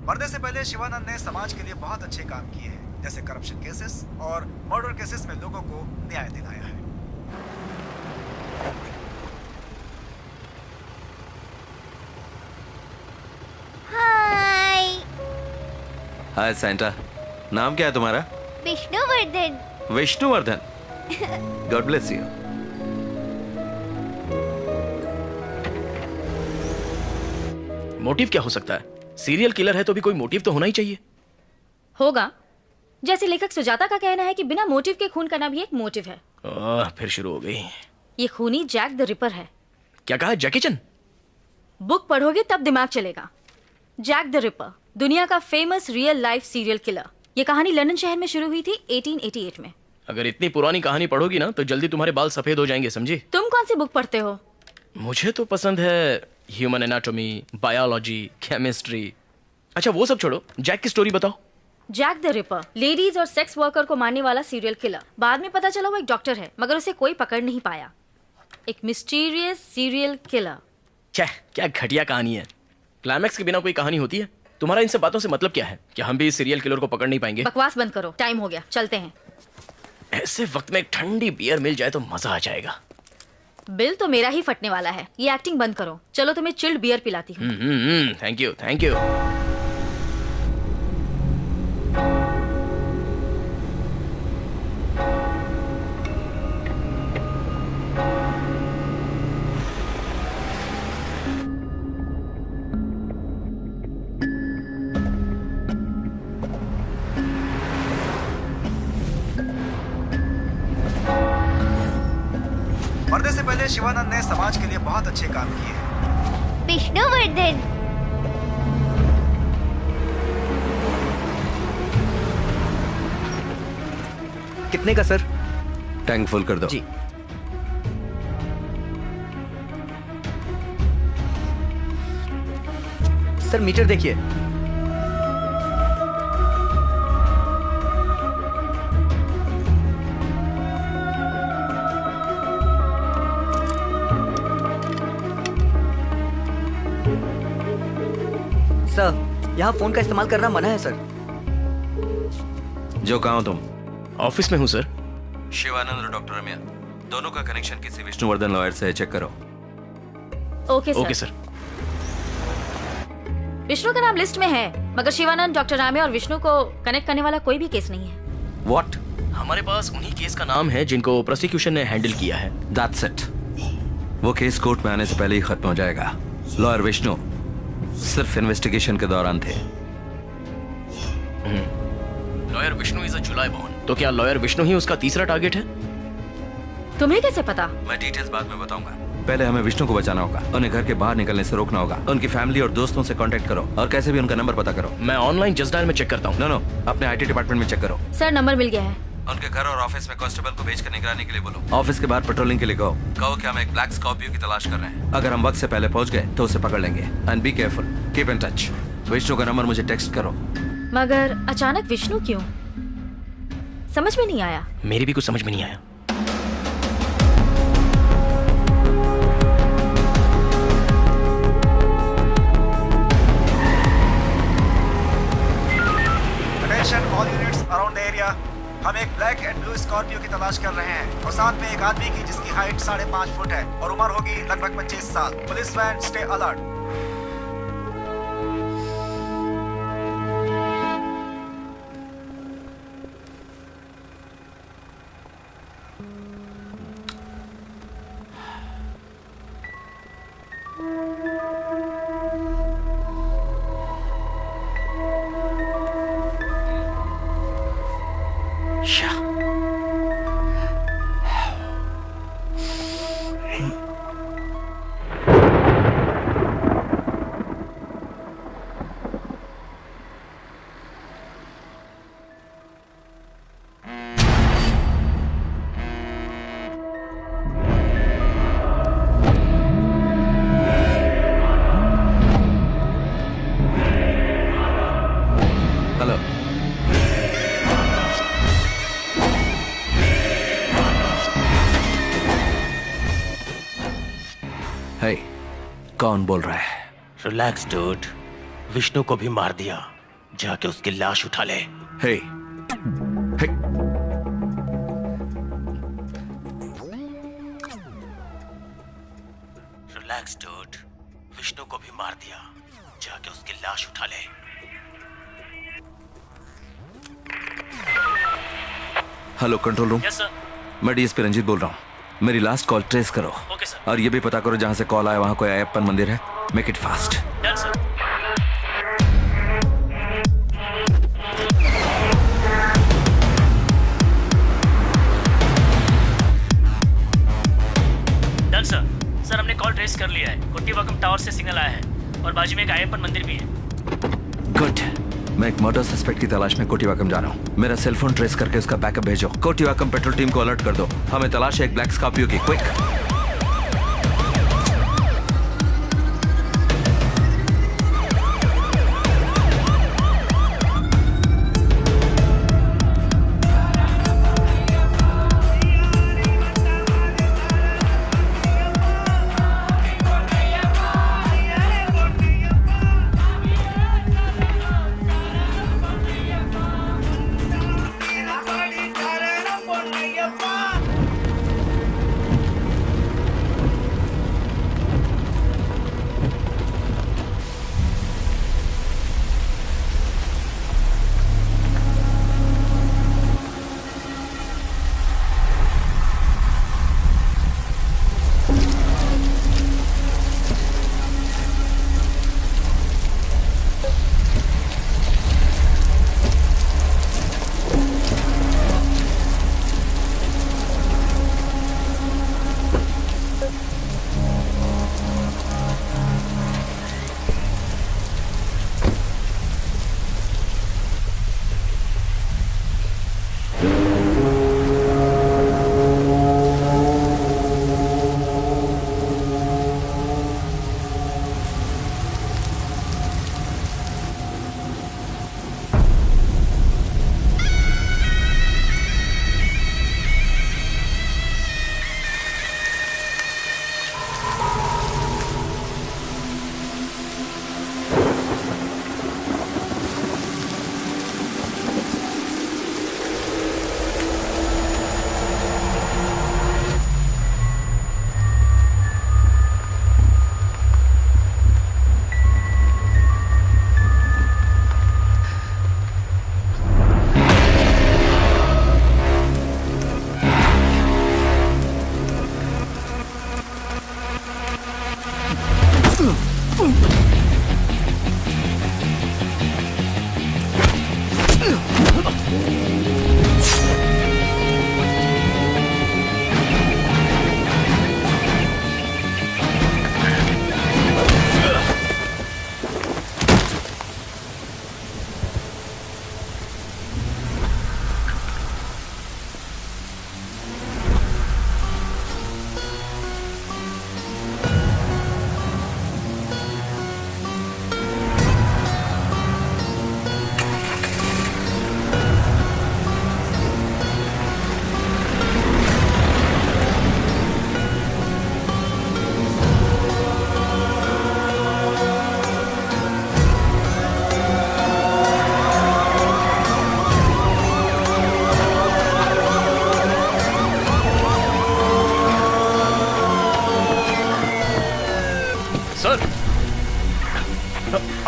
पर्दे से पहले शिवानंद ने समाज के लिए बहुत अच्छे काम किए हैं, जैसे करप्शन केसेस और मर्डर केसेस में लोगों को न्याय दिलाया है। हाय। हाय सैंटा, नाम क्या है तुम्हारा? Vishnuvardhana. Vishnuvardhana. God bless you. Motive क्या हो सकता है? सीरियल किलर है तो भी कोई मोटिव तो होना ही चाहिए। होगा। जैसे लेखक सुजाता का कहना है कि बिना मोटिव के खून करना भी एक मोटिव है। फिर शुरू हो गई। ये खूनी जैक द रिपर है। क्या कहा? जैकी चैन? बुक पढ़ोगे तब दिमाग चलेगा। जैक द रिपर, दुनिया का famous real life serial killer. ये कहानी लंदन शहर में शुरू हुई थी 1888 में। अगर इतनी पुरानी कहानी पढ़ोगी ना तो जल्दी तुम्हारे बाल सफेद हो जाएंगे, समझी? तुम कौन सी बुक पढ़ते हो? मुझे तो पसंद है ह्यूमन एनाटॉमी, बायोलॉजी, केमिस्ट्री। अच्छा वो सब छोड़ो, जैक की स्टोरी बताओ। जैक द रिपर लेडीज और सेक्स वर्कर को मारने वाला सीरियल किलर। बाद में पता चला वो एक डॉक्टर है, मगर उसे कोई पकड़ नहीं पाया। एक मिस्टीरियस सीरियल किलर। क्या घटिया कहानी है। क्लाइमैक्स के बिना कोई कहानी होती है? तुम्हारा इन सब बातों से मतलब क्या है? कि हम भी इस सीरियल किलर को पकड़ नहीं पाएंगे? बकवास बंद करो, टाइम हो गया, चलते हैं। ऐसे वक्त में एक ठंडी बियर मिल जाए तो मजा आ जाएगा। बिल तो मेरा ही फटने वाला है। ये एक्टिंग बंद करो, चलो तुम्हें चिल्ड बियर पिलाती हूँ। Thank you, thank you. मरने से पहले शिवानंद ने समाज के लिए बहुत अच्छे काम किए हैं। विष्णुवर्धन। कितने का सर? टैंक फुल कर दो। जी। सर मीटर देखिए। सर यहाँ फोन का इस्तेमाल करना मना है सर। जो कहाँ हो तुम? ऑफिस में हूँ सर। शिवानंद और डॉक्टर रम्या दोनों का कनेक्शन किसी विष्णुवर्धन लॉयर से चेक करो। Okay sir. विष्णु का नाम लिस्ट में है, मगर शिवानंद, डॉक्टर रामे और विष्णु को कनेक्ट करने वाला कोई भी केस नहीं है। What? हमारे पास उन्हीं केस का नाम है जिनको प्रोसिक्यूशन ने हैंडल किया है। That's it. वो केस कोर्ट में आने से पहले ही खत्म हो जाएगा। लॉयर विष्णु सिर्फ इन्वेस्टिगेशन के दौरान थे। Lawyer Vishnu is a July born. तो क्या लॉयर विष्णु ही उसका तीसरा टारगेट है? तुम्हें कैसे पता? मैं डिटेल्स बाद में बताऊंगा। पहले हमें विष्णु को बचाना होगा। उन्हें घर के बाहर निकलने से रोकना होगा। उनकी फैमिली और दोस्तों से कांटेक्ट करो और कैसे भी उनका नंबर पता करो। मैं ऑनलाइन जस्ट डायल में चेक करता हूँ। नो, अपने आईटी डिपार्टमेंट में चेक करो। सर नंबर मिल गया है। उनके घर और ऑफिस में कांस्टेबल को भेजकर निगरानी के लिए बोलो। ऑफिस के बाहर पेट्रोलिंग के लिए कहो कि हम एक ब्लैक स्कॉर्पियो की तलाश कर रहे हैं। अगर हम वक्त से पहले पहुंच गए तो उसे पकड़ लेंगे। And be careful, keep in touch. Vishnu का नंबर मुझे टेक्स्ट करो। मगर अचानक विष्णु क्यों? समझ में नहीं आया। मेरी भी कुछ समझ में नहीं आया। Attention all units around the area. हम एक ब्लैक एंड ब्लू स्कॉर्पियो की तलाश कर रहे हैं और साथ में एक आदमी की जिसकी हाइट 5.5 फुट है और उम्र होगी लगभग 25 साल। Police van, stay alert. कौन बोल रहा है? रिलैक्स डूड, विष्णु को भी मार दिया। जाके उसकी लाश उठा ले। हे, हे। रिलैक्स डूड, विष्णु को भी मार दिया। जाके उसकी लाश उठा ले। Hello control room. Yes sir. मैं डीएसपी रंजीत बोल रहा हूँ। मेरी लास्ट कॉल ट्रेस करो। Okay sir. और ये भी पता करो जहाँ से कॉल आया वहाँ कोई अयप्पन मंदिर है। Make it fast. Done sir. Done sir. Sir हमने कॉल ट्रेस कर लिया है। कोट्टीवाकम टावर से सिग्नल आया है और बाजू में एक अयप्पन मंदिर भी है। गुड। मैं एक मर्डर सस्पेक्ट की तलाश में कोट्टीवाकम जा रहा हूँ। मेरा सेल फोन ट्रेस करके उसका बैकअप भेजो। कोट्टीवाकम पेट्रोल टीम को अलर्ट कर दो। हमें तलाश है एक ब्लैक स्कॉर्पियो की। क्विक।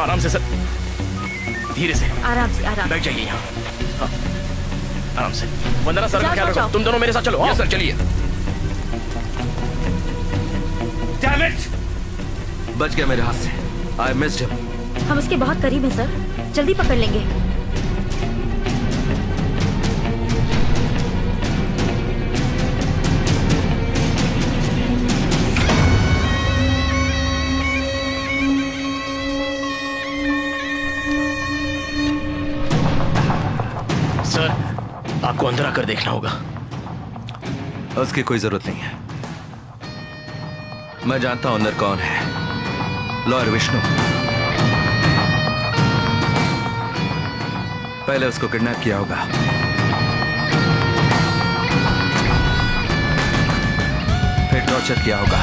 आराम से सर, धीरे से। आराम से, आराम। बैठ जाइए यहाँ। हाँ, आराम से। वंदना सर का ख्याल रखो। तुम दोनों मेरे साथ चलो। यस सर, चलिए। Damn it! बच गया मेरे हाथ से। I missed him. हम उसके बहुत करीब हैं सर, जल्दी पकड़ लेंगे। सर, आपको अंदर आकर देखना होगा। उसकी कोई जरूरत नहीं है। मैं जानता हूं अंदर कौन है। लॉयर विष्णु। पहले उसको किडनैप किया होगा, फिर टॉर्चर किया होगा,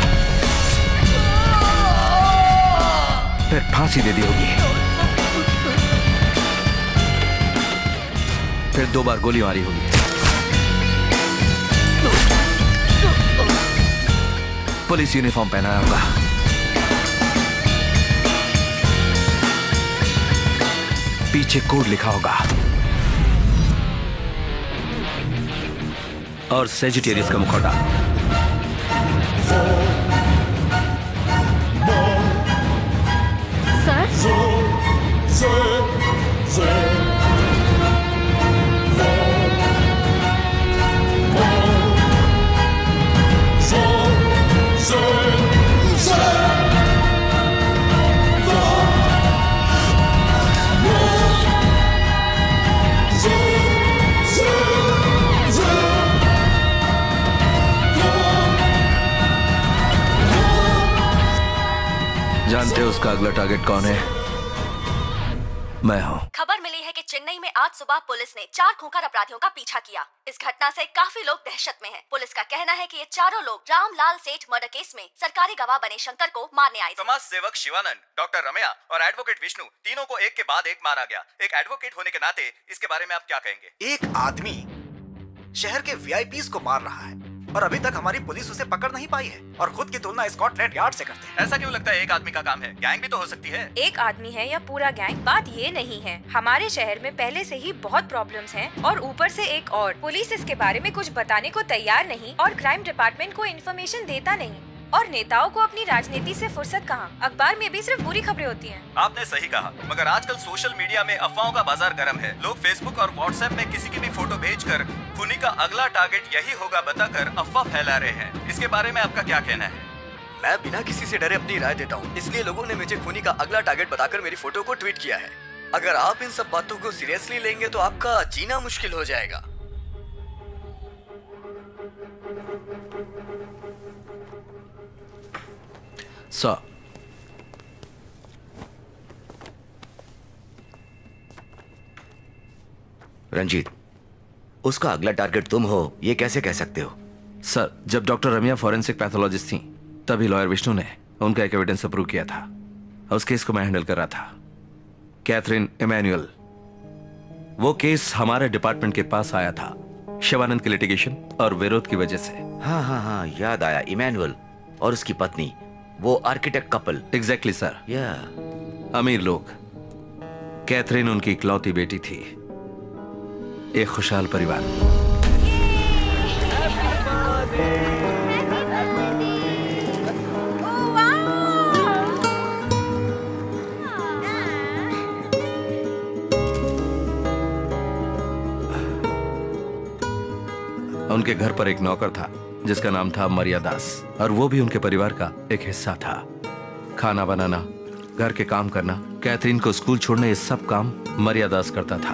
फिर फांसी दे दी होगी, फिर 2 बार गोली मारी होगी, पुलिस यूनिफॉर्म पहनाया होगा, पीछे कोड लिखा होगा, और सेजिटेरियस का मुखौटा। जानते हो उसका अगला टारगेट कौन है? मैं हूँ। खबर मिली है कि चेन्नई में आज सुबह पुलिस ने 4 खूंखार अपराधियों का पीछा किया। इस घटना से काफी लोग दहशत में हैं। पुलिस का कहना है कि ये चारों लोग रामलाल सेठ मर्डर केस में सरकारी गवाह बने शंकर को मारने आए थे। समाज सेवक शिवानंद, डॉक्टर रमैया और एडवोकेट विष्णु, तीनों को एक के बाद एक मारा गया। एक एडवोकेट होने के नाते इसके बारे में आप क्या कहेंगे? एक आदमी शहर के वीआईपीज को मार रहा है और अभी तक हमारी पुलिस उसे पकड़ नहीं पाई है और खुद की तुलना स्कॉटलैंड यार्ड से करते हैं। ऐसा क्यों लगता है एक आदमी का काम है? गैंग भी तो हो सकती है। एक आदमी है या पूरा गैंग, बात ये नहीं है। हमारे शहर में पहले से ही बहुत प्रॉब्लम्स हैं और ऊपर से एक और पुलिस इसके बारे में कुछ बताने को तैयार नहीं और क्राइम डिपार्टमेंट को इन्फॉर्मेशन देता नहीं। और नेताओं को अपनी राजनीति से फुर्सत कहाँ, अखबार में भी सिर्फ बुरी खबरें होती हैं। आपने सही कहा, मगर आजकल सोशल मीडिया में अफवाहों का बाजार गर्म है। लोग फेसबुक और व्हाट्सएप में किसी की भी फोटो भेजकर खूनी का अगला टारगेट यही होगा बताकर अफवाह फैला रहे हैं। इसके बारे में आपका क्या कहना है? मैं बिना किसी से डरे अपनी राय देता हूँ, इसलिए लोगों ने मुझे खूनी का अगला टारगेट बताकर मेरी फोटो को ट्वीट किया है। अगर आप इन सब बातों को सीरियसली लेंगे तो आपका जीना मुश्किल हो जाएगा। रंजीत, उसका अगला टारगेट तुम हो, ये कैसे कह सकते हो? सर, जब डॉक्टर रमिया फॉरेंसिक पैथोलॉजिस्ट थी तभी लॉयर विष्णु ने उनका एक एविडेंस अप्रूव किया था। उस केस को मैं हैंडल कर रहा था। कैथरीन इमैनुअल, वो केस हमारे डिपार्टमेंट के पास आया था शिवानंद के लिटिगेशन और विरोध की वजह से। हाँ, याद आया। इमैनुअल और उसकी पत्नी, वो आर्किटेक्ट कपल। Exactly sir. अमीर लोग। कैथरीन उनकी इकलौती बेटी थी। एक खुशहाल परिवार। उनके घर पर एक नौकर था जिसका नाम था मर्यादास, और वो भी उनके परिवार का एक हिस्सा था। खाना बनाना, घर के काम करना, कैथरीन को स्कूल छोड़ना, ये सब काम मर्यादास करता था।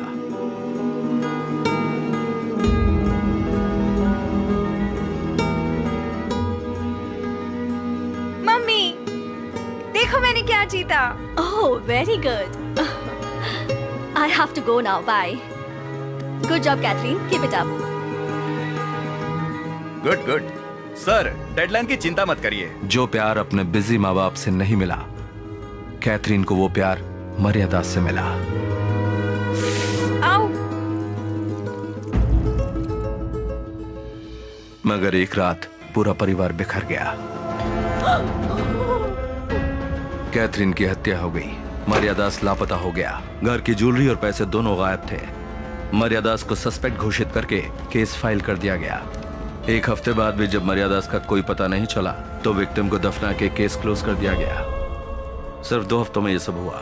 मम्मी, देखो मैंने क्या जीता। Oh, very good. I have to go now, bye. Good job Catherine, keep it up. Good sir, deadline की चिंता मत करिए। जो प्यार अपने बिजी माँ बाप से नहीं मिला, कैथरीन को वो प्यार मर्यादास से मिला। आओ। मगर एक रात पूरा परिवार बिखर गया। कैथरीन की हत्या हो गई। मर्यादास लापता हो गया। घर की ज्वेलरी और पैसे दोनों गायब थे। मर्यादास को सस्पेक्ट घोषित करके केस फाइल कर दिया गया। एक हफ्ते बाद भी जब मर्यादास का कोई पता नहीं चला तो विक्टिम को दफना के केस क्लोज कर दिया गया। सिर्फ 2 हफ्तों में यह सब हुआ।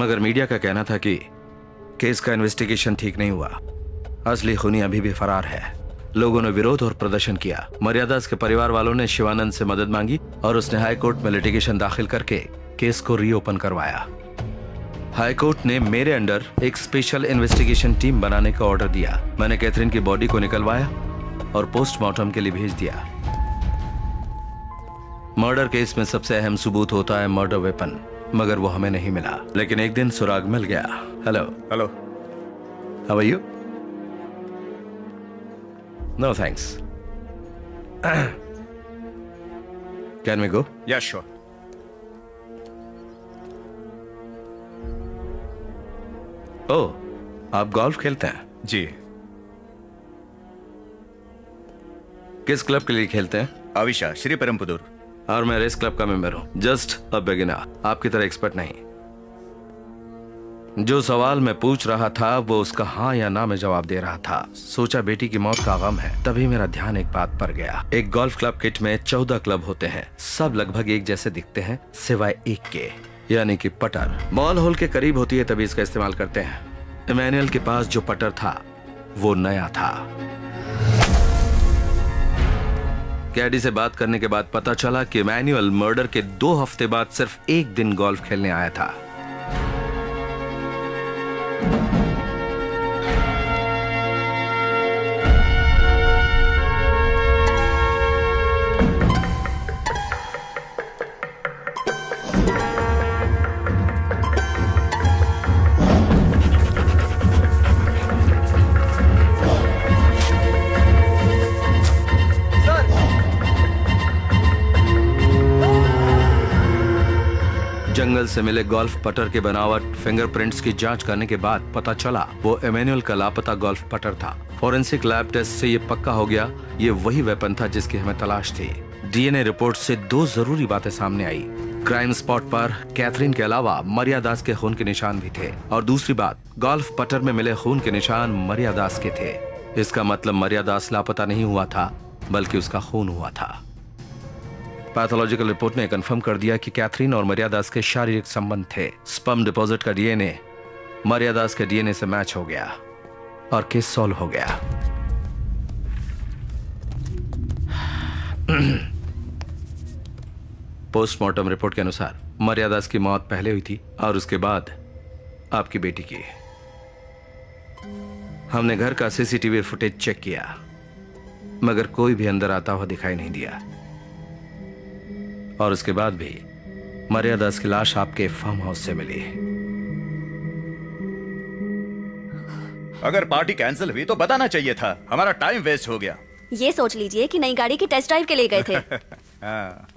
मगर मीडिया का कहना था कि केस का इन्वेस्टिगेशन ठीक नहीं हुआ, असली खूनी अभी भी फरार है। लोगों ने विरोध और प्रदर्शन किया। मर्यादास के परिवार वालों ने शिवानंद से मदद मांगी और उसने हाई कोर्ट में लिटिगेशन दाखिल करके केस को रीओपन करवाया। हाई कोर्ट ने मेरे अंडर एक स्पेशल इन्वेस्टिगेशन टीम बनाने का ऑर्डर दिया। मैंने कैथरीन की बॉडी को निकलवाया और पोस्टमार्टम के लिए भेज दिया। मर्डर केस में सबसे अहम सबूत होता है मर्डर वेपन, मगर वो हमें नहीं मिला। लेकिन एक दिन सुराग मिल गया। Hello, how are you? No thanks. Can we go? Yes sure. Oh, आप गोल्फ खेलते हैं? जी। किस क्लब के लिए खेलते हैं? अविशा, श्री परमपुदुर। और मैं रेस क्लब का मेंबर हूं। जस्ट अ बिगिनर, आपकी तरह एक्सपर्ट नहीं। जो सवाल मैं पूछ रहा था वो उसका हाँ या ना में जवाब दे रहा था। सोचा बेटी की मौत का गम है, तभी मेरा ध्यान एक बात पर गया। एक गोल्फ क्लब किट में 14 क्लब होते हैं, सब लगभग एक जैसे दिखते हैं सिवाय एक के, यानी कि पटर। बॉल होल के करीब होती है तभी इसका इस्तेमाल करते हैं। इमैनुअल के पास जो पटर था वो नया था। कैडी से बात करने के बाद पता चला कि इमैनुअल मर्डर के 2 हफ्ते बाद सिर्फ एक दिन गोल्फ खेलने आया था। जंगल से मिले गोल्फ पटर के बनावट फिंगरप्रिंट्स की जांच करने के बाद पता चला वो इमैनुअल का लापता गोल्फ पटर था। फोरेंसिक लैब टेस्ट से ये पक्का हो गया ये वही वेपन था जिसकी हमें तलाश थी। डीएनए रिपोर्ट से 2 जरूरी बातें सामने आई। क्राइम स्पॉट पर कैथरीन के अलावा मरिया दास के खून के निशान भी थे, और दूसरी बात गोल्फ पटर में मिले खून के निशान मरिया दास के थे। इसका मतलब मरिया दास लापता नहीं हुआ था बल्कि उसका खून हुआ था। पैथोलॉजिकल रिपोर्ट ने कंफर्म कर दिया कि कैथरीन और मरिया दास के शारीरिक संबंध थे। स्पर्म डिपॉजिट का डीएनए मरिया दास के डीएनए से मैच हो गया और केस सॉल्व हो गया। पोस्टमार्टम रिपोर्ट के अनुसार मरिया दास की मौत पहले हुई थी और उसके बाद आपकी बेटी की। हमने घर का सीसीटीवी फुटेज चेक किया मगर कोई भी अंदर आता हुआ दिखाई नहीं दिया, और उसके बाद भी मरिया दास की लाश आपके फार्म हाउस से मिली। अगर पार्टी कैंसिल हुई तो बताना चाहिए था, हमारा टाइम वेस्ट हो गया। ये सोच लीजिए कि नई गाड़ी की टेस्ट ड्राइव के लिए गए थे। हाँ।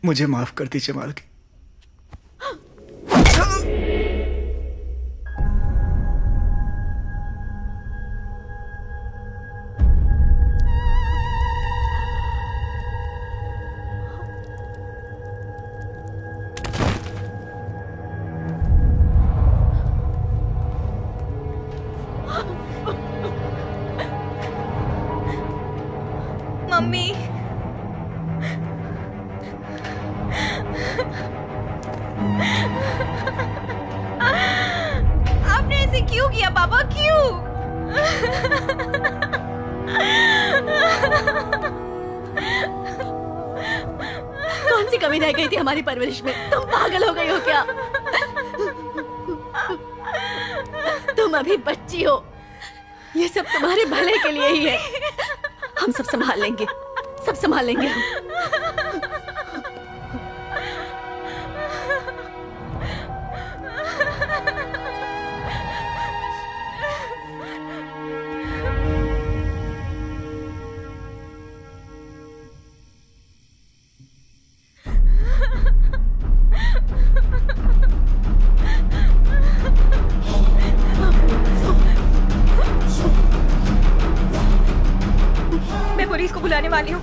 मुझे माफ कर दीजिए मालकिन। मम्मी, आपने ऐसे क्यों किया पापा, क्यों? कौन सी कमी रह गई थी हमारी परवरिश में? तुम पागल हो गई हो क्या? तुम अभी बच्ची हो, ये सब तुम्हारे भले के लिए ही है। हम सब संभाल लेंगे, सब संभाल लेंगे हम। मैं पुलिस को बुलाने वाली हूँ।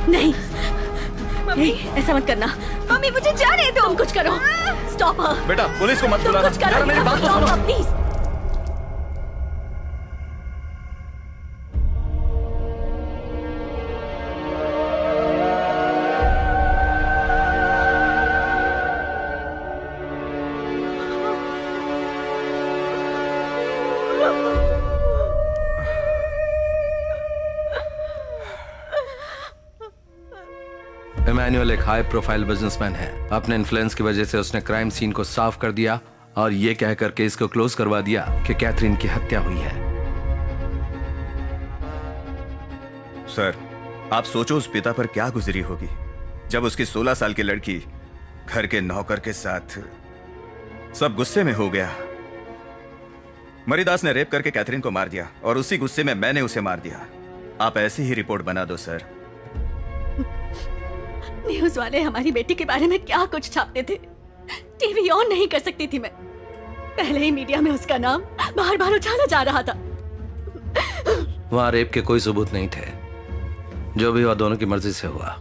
नहीं मम्मी, ऐसा मत करना। मम्मी मुझे जाने दो। तुम कुछ करो। स्टॉप हर। बेटा पुलिस को मत तुम बुलाना। कुछ करो। जरा मेरी बात तो सुनो। प्लीज। इमैनुअल एक हाई प्रोफाइल बिजनेसमैन है। अपने इन्फ्लुएंस की वजह से उसने क्राइम सीन को साफ कर दिया और ये कहकर केस को क्लोज करवा दिया कि कैथरीन की हत्या हुई है। सर, आप सोचो उस पिता पर क्या गुजरी होगी जब उसकी 16 साल की लड़की घर के नौकर के साथ सब गुस्से में हो गया। मरीदास ने रेप करके कैथरीन को मार दिया और उसी गुस्से में मैंने उसे मार दिया। आप ऐसी ही रिपोर्ट बना दो सर। न्यूज वाले हमारी बेटी के बारे में क्या कुछ छापते थे, टीवी ऑन नहीं कर सकती थी मैं। पहले ही मीडिया में उसका नाम बार बार उछाला जा रहा था। वहां रेप के कोई सबूत नहीं थे। जो भी हुआ दोनों की मर्जी से हुआ।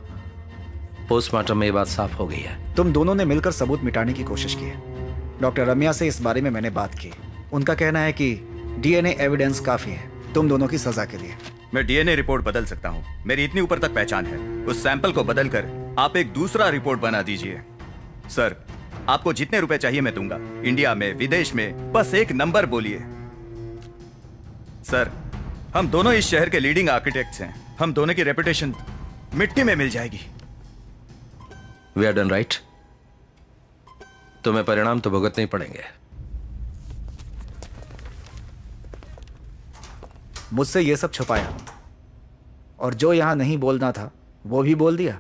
पोस्टमार्टम में ये बात साफ हो गई है। तुम दोनों ने मिलकर सबूत मिटाने की कोशिश की है। डॉक्टर रम्या से इस बारे में मैंने बात की। उनका कहना है कि डीएनए एविडेंस काफी है तुम दोनों की सजा के लिए। मैं डीएनए रिपोर्ट बदल सकता हूँ, मेरी इतनी ऊपर तक पहचान है। उस सैंपल को बदलकर आप एक दूसरा रिपोर्ट बना दीजिए। सर, आपको जितने रुपए चाहिए मैं दूंगा, इंडिया में, विदेश में, बस एक नंबर बोलिए। सर, हम दोनों इस शहर के लीडिंग आर्किटेक्ट्स हैं। हम दोनों की रेपुटेशन मिट्टी में मिल जाएगी। We are done right. तुम्हें परिणाम तो भुगतने ही पड़ेंगे। मुझसे ये सब छुपाया और जो यहां नहीं बोलना था वो भी बोल दिया।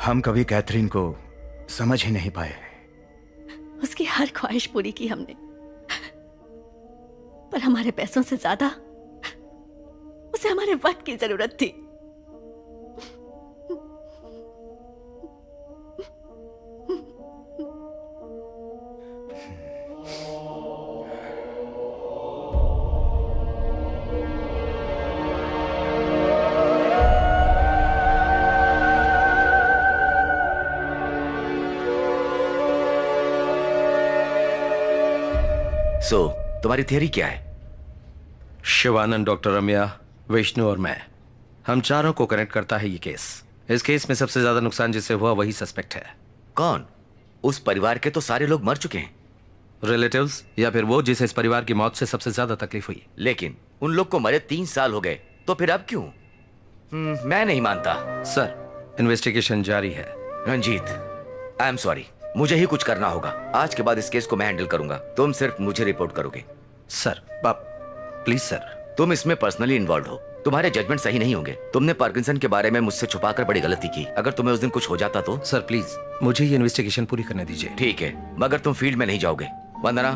हम कभी कैथरीन को समझ ही नहीं पाए। उसकी हर ख्वाहिश पूरी की हमने, पर हमारे पैसों से ज्यादा उसे हमारे वक्त की जरूरत थी। तुम्हारी थियरी क्या है? शिवानंद, डॉक्टर रम्या, विष्णु और मैं, हम चारों को कनेक्ट करता है ये केस। इस केस में सबसे ज्यादा नुकसान जिससे हुआ वही सस्पेक्ट है। कौन? उस परिवार के तो सारे लोग मर चुके हैं। रिलेटिव्स या फिर वो जिसे इस परिवार की मौत से सबसे ज्यादा तकलीफ हुई। लेकिन उन लोग को मरे 3 साल हो गए, तो फिर अब क्यों? मैं नहीं मानता। सर, इन्वेस्टिगेशन जारी है। रंजीत, आई एम सॉरी, मुझे ही कुछ करना होगा। आज के बाद इस केस को मैं हैंडल करूंगा, तुम सिर्फ मुझे रिपोर्ट करोगे। Sir, please sir. तुम इसमें पर्सनली इन्वॉल्व हो, तुम्हारे जजमेंट सही नहीं होंगे। तुमने पार्किंसन के बारे में मुझसे छुपाकर बड़ी गलती की। अगर तुम्हें उस दिन कुछ हो जाता तो? सर प्लीज, मुझे ये इन्वेस्टिगेशन पूरी करने दीजिए। ठीक है, मगर तुम फील्ड में नहीं जाओगे। वंदना,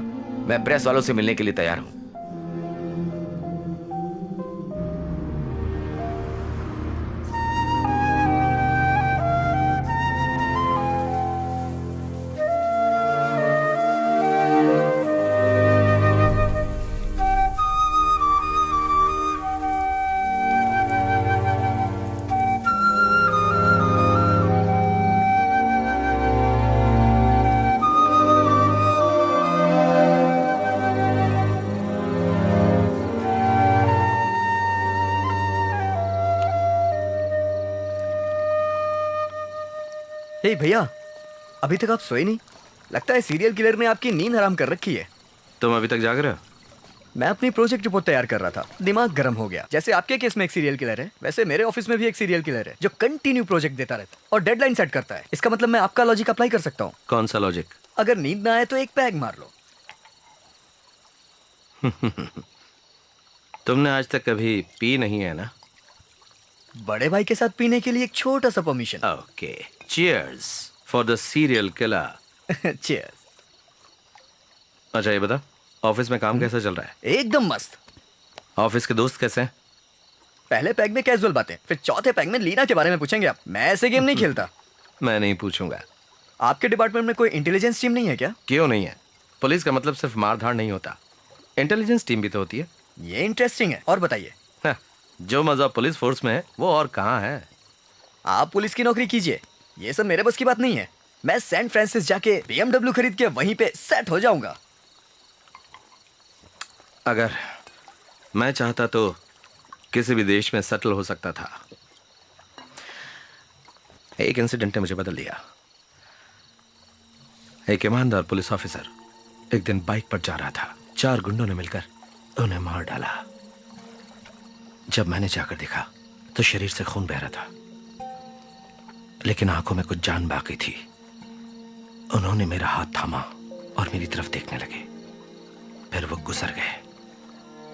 मैं प्रेस वालों से मिलने के लिए तैयार हूँ। भैया, अभी तक आप सोए नहीं? लगता है सीरियल किलर ने आपकी नींद हराम कर रखी है। तुम अभी तक जाग रहे हो? मैं अपनी प्रोजेक्ट रिपोर्ट तैयार कर रहा था, दिमाग गर्म हो गया। जैसे आपके केस में एक सीरियल किलर है, वैसे मेरे ऑफिस में भी एक सीरियल किलर है जो कंटिन्यू प्रोजेक्ट देता रहता है और डेडलाइन सेट करता है। इसका मतलब मैं आपका लॉजिक अप्लाई कर सकता हूँ। कौन सा लॉजिक? अगर नींद ना आए तो एक पैग मार लो। तुमने आज तक कभी पी नहीं है ना? बड़े भाई के साथ पीने के लिए एक छोटा सा permission. Okay, cheers for the serial killer. Cheers. अच्छा ये बता, ऑफिस में काम कैसा चल रहा है? एकदम मस्त। ऑफिस के दोस्त कैसे हैं? पहले पैग में कैजुअल बातें, फिर चौथे पैग में लीना के बारे में पूछेंगे आप। मैं ऐसे गेम नहीं खेलता। मैं नहीं पूछूंगा। आपके डिपार्टमेंट में कोई इंटेलिजेंस टीम नहीं है क्या? क्यों नहीं है? पुलिस का मतलब सिर्फ मारधाड़ नहीं होता, इंटेलिजेंस टीम भी तो होती है। ये इंटरेस्टिंग है, और बताइए। जो मजा पुलिस फोर्स में है वो और कहाँ है? आप पुलिस की नौकरी कीजिए, ये सब मेरे बस की बात नहीं है। मैं सैन फ्रांसिस जाके BMW खरीद के वहीं पे सेट हो जाऊंगा। अगर मैं चाहता तो किसी भी देश में सेटल हो सकता था। एक इंसिडेंट ने मुझे बदल दिया। एक ईमानदार पुलिस ऑफिसर एक दिन बाइक पर जा रहा था। 4 गुंडों ने मिलकर उन्हें मार डाला। जब मैंने जाकर देखा तो शरीर से खून बह रहा था, लेकिन आंखों में कुछ जान बाकी थी। उन्होंने मेरा हाथ थामा और मेरी तरफ देखने लगे, फिर वो गुजर गए।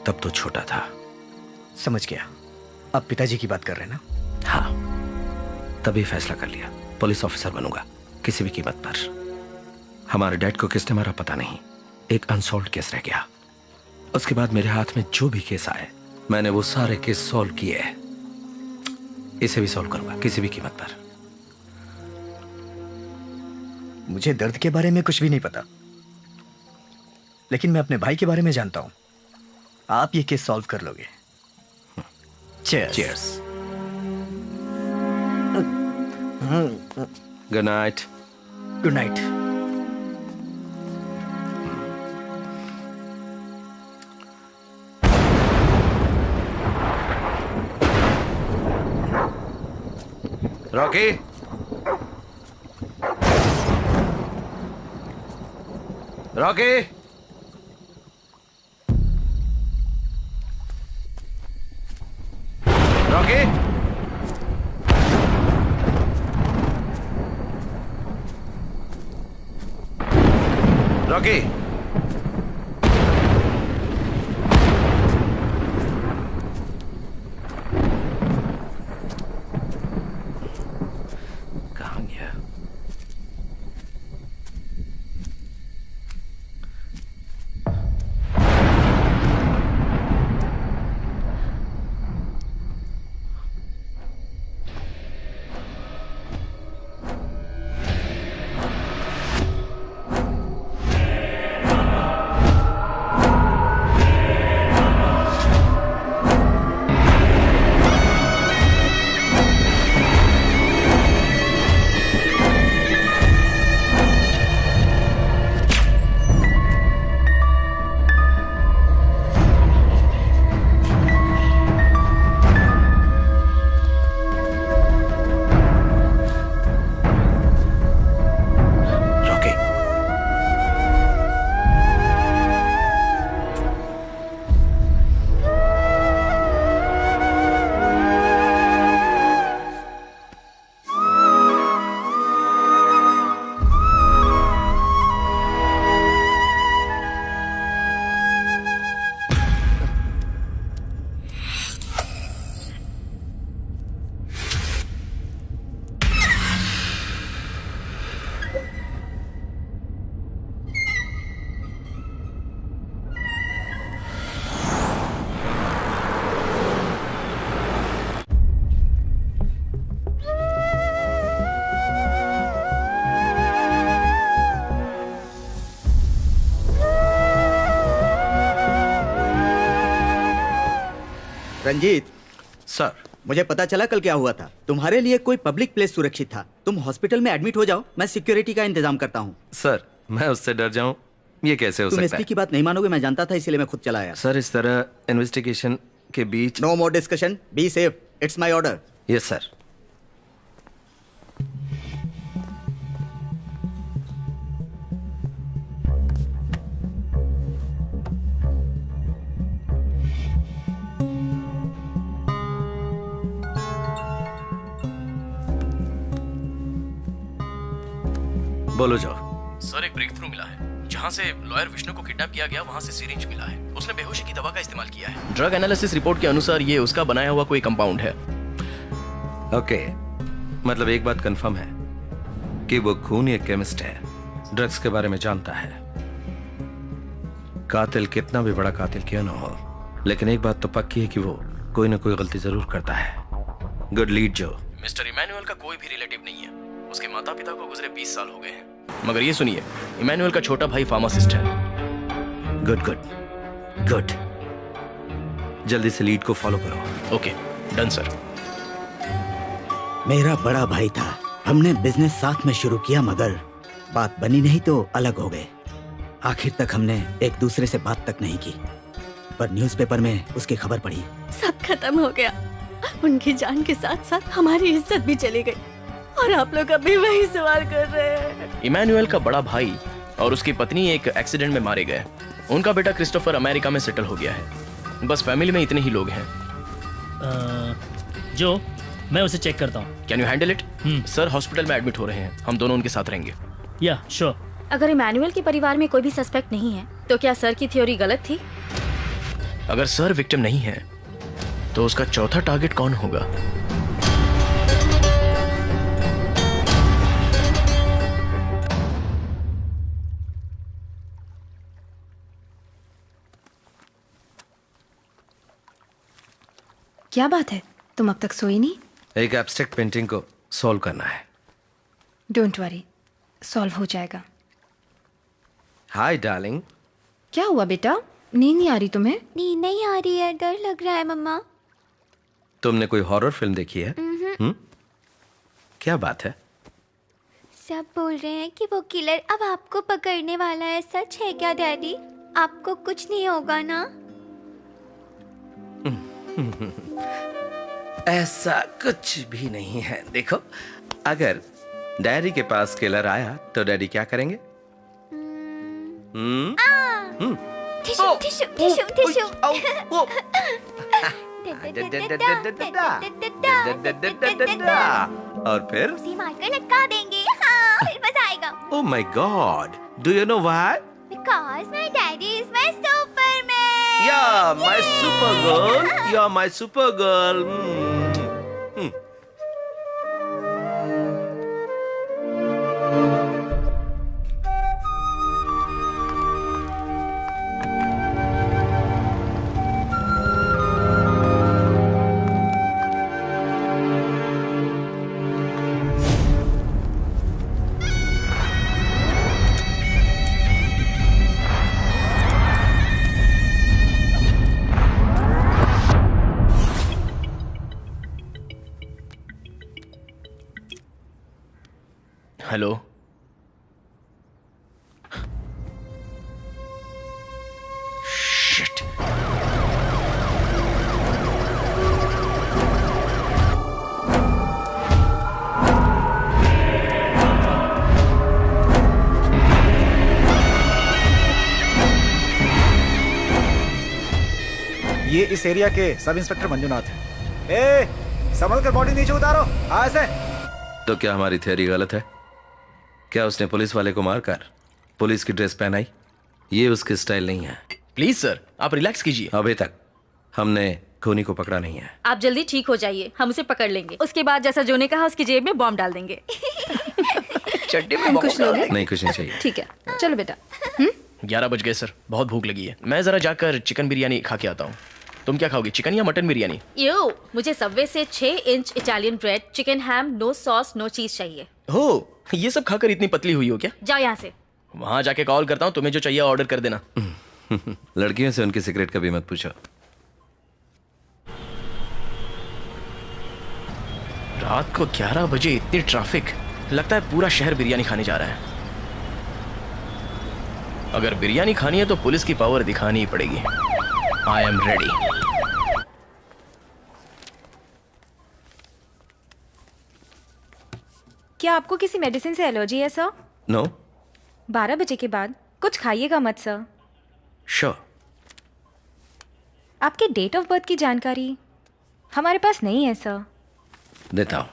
तब तो छोटा था। समझ गया। आप पिताजी की बात कर रहे हैं ना? हाँ, तभी फैसला कर लिया पुलिस ऑफिसर बनूंगा किसी भी कीमत पर। हमारे डैड को किसने मारा पता नहीं, एक अनसॉल्व केस रह गया। उसके बाद मेरे हाथ में जो भी केस आए मैंने वो सारे केस सॉल्व किए। इसे भी सॉल्व करूंगा किसी भी कीमत पर। मुझे दर्द के बारे में कुछ भी नहीं पता, लेकिन मैं अपने भाई के बारे में जानता हूं। आप ये केस सॉल्व कर लोगे। Cheers. Cheers. Good night. Good night. Rocky, Rocky, Rocky, Rocky, कहाँ गया? रंजीत सर, मुझे पता चला कल क्या हुआ था। तुम्हारे लिए कोई पब्लिक प्लेस सुरक्षित था। तुम हॉस्पिटल में एडमिट हो जाओ, मैं सिक्योरिटी का इंतजाम करता हूँ। सर, मैं उससे डर जाऊं, ये कैसे हो तुम सकता एसपी है? की बात नहीं मानोगे, मैं जानता था, इसीलिए मैं खुद चला आया। सर, इस तरह इन्वेस्टिगेशन के बीच no more discussion, be safe, it's my order. Yes sir. बोलो जाओ। सर, एक ब्रेक थ्रू मिला है। जहां से लॉयर विष्णु को किडनैप किया गया वहां से सिरिंज मिला है। उसने बेहोशी की दवा का इस्तेमाल किया है। ड्रग एनालिसिस रिपोर्ट के अनुसार ये उसका बनाया हुआ कोई कंपाउंड है। ओके, मतलब एक बात कंफर्म है कि वो खूनी एक केमिस्ट है, ड्रग्स के बारे में जानता है। कातिल कितना भी बड़ा कातिल क्यों ना हो, लेकिन एक बात तो पक्की है कि वो कोई ना कोई गलती जरूर करता है। गुड लीड जो। मिस्टर इमैनुअल का कोई भी रिलेटिव नहीं है। उसके माता पिता को गुजरे 20 साल हो गए हैं। मगर ये सुनिए, इमैनुअल का छोटा भाई फार्मासिस्ट है। Good good good. जल्दी से लीड को फॉलो करो। Okay, done sir. मेरा बड़ा भाई था, हमने बिजनेस साथ में शुरू किया, मगर बात बनी नहीं तो अलग हो गए। आखिर तक हमने एक दूसरे से बात तक नहीं की, पर न्यूज़पेपर में उसकी खबर पड़ी। सब खत्म हो गया। उनकी जान के साथ साथ हमारी इज्जत भी चली गई, और आप लोग अभी वही सवाल कर रहे हैं। इमैनुअल का बड़ा भाई और उसकी पत्नी एक एक्सीडेंट में मारे गए। उनका बेटा क्रिस्टोफर अमेरिका में सेटल हो गया है। बस फैमिली में इतने ही लोग हैं। जो मैं उसे चेक करता हूँ। Can you handle it? Sir hospital में एडमिट हो रहे हैं, हम दोनों उनके साथ रहेंगे। या श्योर। अगर इमैनुअल के परिवार में कोई भी सस्पेक्ट नहीं है तो क्या सर की थ्योरी गलत थी? अगर सर विक्टिम नहीं है तो उसका चौथा टारगेट कौन होगा? क्या बात है, तुम अब तक सोई नहीं? एक एब्स्ट्रैक्ट पेंटिंग को सॉल्व करना है। डोंट वरी, सॉल्व हो जाएगा। Hi darling. क्या हुआ बेटा, नींद नहीं आ रही तुम्हें? नींद नहीं आ रही है, डर लग रहा है मम्मा। तुमने कोई हॉरर फिल्म देखी है? क्या बात है? सब बोल रहे हैं कि वो किलर अब आपको पकड़ने वाला है। सच है क्या डैडी? आपको कुछ नहीं होगा ना? ऐसा कुछ भी नहीं है। देखो, अगर डैडी के पास किलर आया तो डैडी क्या करेंगे? Tissue tissue tissue tissue. और फिर उसी मारकर लटका देंगे। हाँ, फिर मजा आएगा। Oh my God! Do you know why? Because my daddy is my Superman. Yeah, my super girl. You're my super girl. Hello. Shit. ये इस एरिया के सब इंस्पेक्टर मंजुनाथ हैं। ए, संभल कर बॉडी नीचे उतारो। ऐसे। तो क्या हमारी थ्योरी गलत है? क्या उसने पुलिस वाले को मारकर पुलिस की ड्रेस पहनाई? ये उसकी स्टाइल नहीं है। प्लीज सर, आप रिलैक्स कीजिए। अभी तक हमने खूनी को पकड़ा नहीं है। आप जल्दी ठीक हो जाइए, हम उसे पकड़ लेंगे। उसके बाद जैसा जो ने कहा उसकी जेब में बॉम्ब डाल देंगे। चड्डी में कुछ लोग हैं? नहीं, कुछ नहीं चाहिए। ठीक है, चलो बेटा। 11 बज गए सर, बहुत भूख लगी है। मैं जरा जाकर चिकन बिरयानी खा के आता हूँ। तुम क्या खाओगी, चिकन या मटन बिरयानी? यो, मुझे सबवे से 6 इंच इटालियन ब्रेड, चिकन हैम, नो सॉस नो चीज चाहिए। हो, ये सब खाकर इतनी पतली हुई हो क्या? जाओ यहाँ से। वहां जाके कॉल करता हूँ, तुम्हें जो चाहिए ऑर्डर कर देना। लड़कियों से उनकी सिगरेट कभी मत पूछो। रात को 11 बजे इतनी ट्रैफिक, लगता है पूरा शहर बिरयानी खाने जा रहा है। अगर बिरयानी खानी है तो पुलिस की पावर दिखानी ही पड़ेगी। I am ready. क्या आपको किसी मेडिसिन से एलर्जी है सर? नो। 12 बजे के बाद कुछ खाइएगा मत सर। श्योर। आपके डेट ऑफ बर्थ की जानकारी हमारे पास नहीं है सर। देता हूं।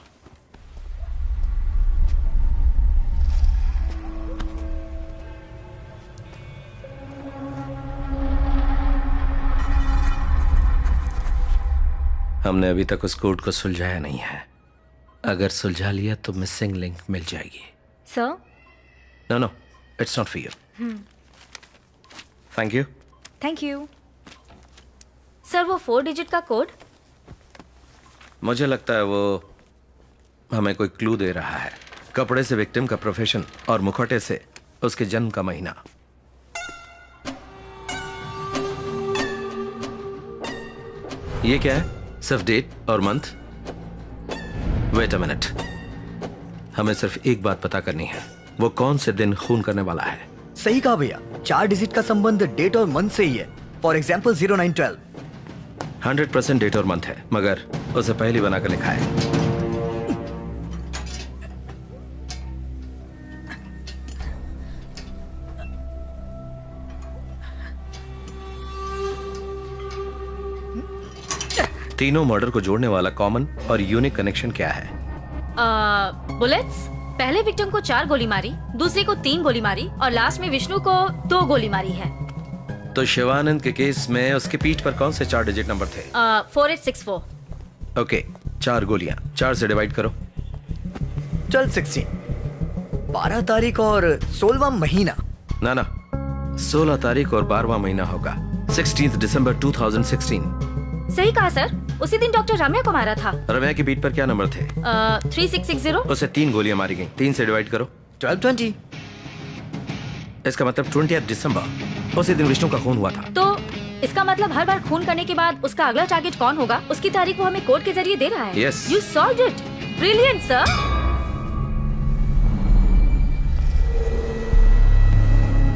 हमने अभी तक उस कोड को सुलझाया नहीं है। अगर सुलझा लिया तो मिसिंग लिंक मिल जाएगी। Sir? No no, it's not for you. Thank you. Thank you. Sir, वो 4 डिजिट का कोड? मुझे लगता है वो हमें कोई क्लू दे रहा है। कपड़े से विक्टिम का प्रोफेशन और मुखौटे से उसके जन्म का महीना। ये क्या है? सिर्फ डेट और मंथ? वेट अ मिनट, हमें सिर्फ एक बात पता करनी है, वो कौन से दिन खून करने वाला है। सही कहा भैया, 4 डिजिट का संबंध डेट और मंथ से ही है। For example 0912। 100% डेट और मंथ है, मगर उसे पहली बनाकर लिखा है। तीनों मर्डर को जोड़ने वाला कॉमन और यूनिक कनेक्शन क्या है? बुलेट्स। पहले विक्टिम को 4 गोली मारी, दूसरे को 3 गोली मारी और लास्ट में विष्णु को 2 गोली मारी है। तो शिवानंद के केस में उसके पीठ पर कौन से 4 डिजिट नंबर थे? 4864। ओके, 4 गोलियां 4 से डिवाइड करो। चल 16, 12 तारीख और 16वां महीना। ना 16 तारीख और 12वां महीना होगा। 16 दिसंबर 2016। सही कहा सर, उसी दिन डॉक्टर रम्या को मारा था। रम्या के पीठ पर क्या नंबर थे? 3660। उसे 3 गोलियां मारी गई। 3 से डिवाइड करो। 1220। इसका मतलब 20 दिसंबर, उसी दिन विष्णु का खून हुआ था। तो इसका मतलब हर बार खून करने के बाद उसका अगला टारगेट कौन होगा, उसकी तारीख वो हमें कोड के जरिए दे रहा है। Yes. You solved it. Brilliant, sir.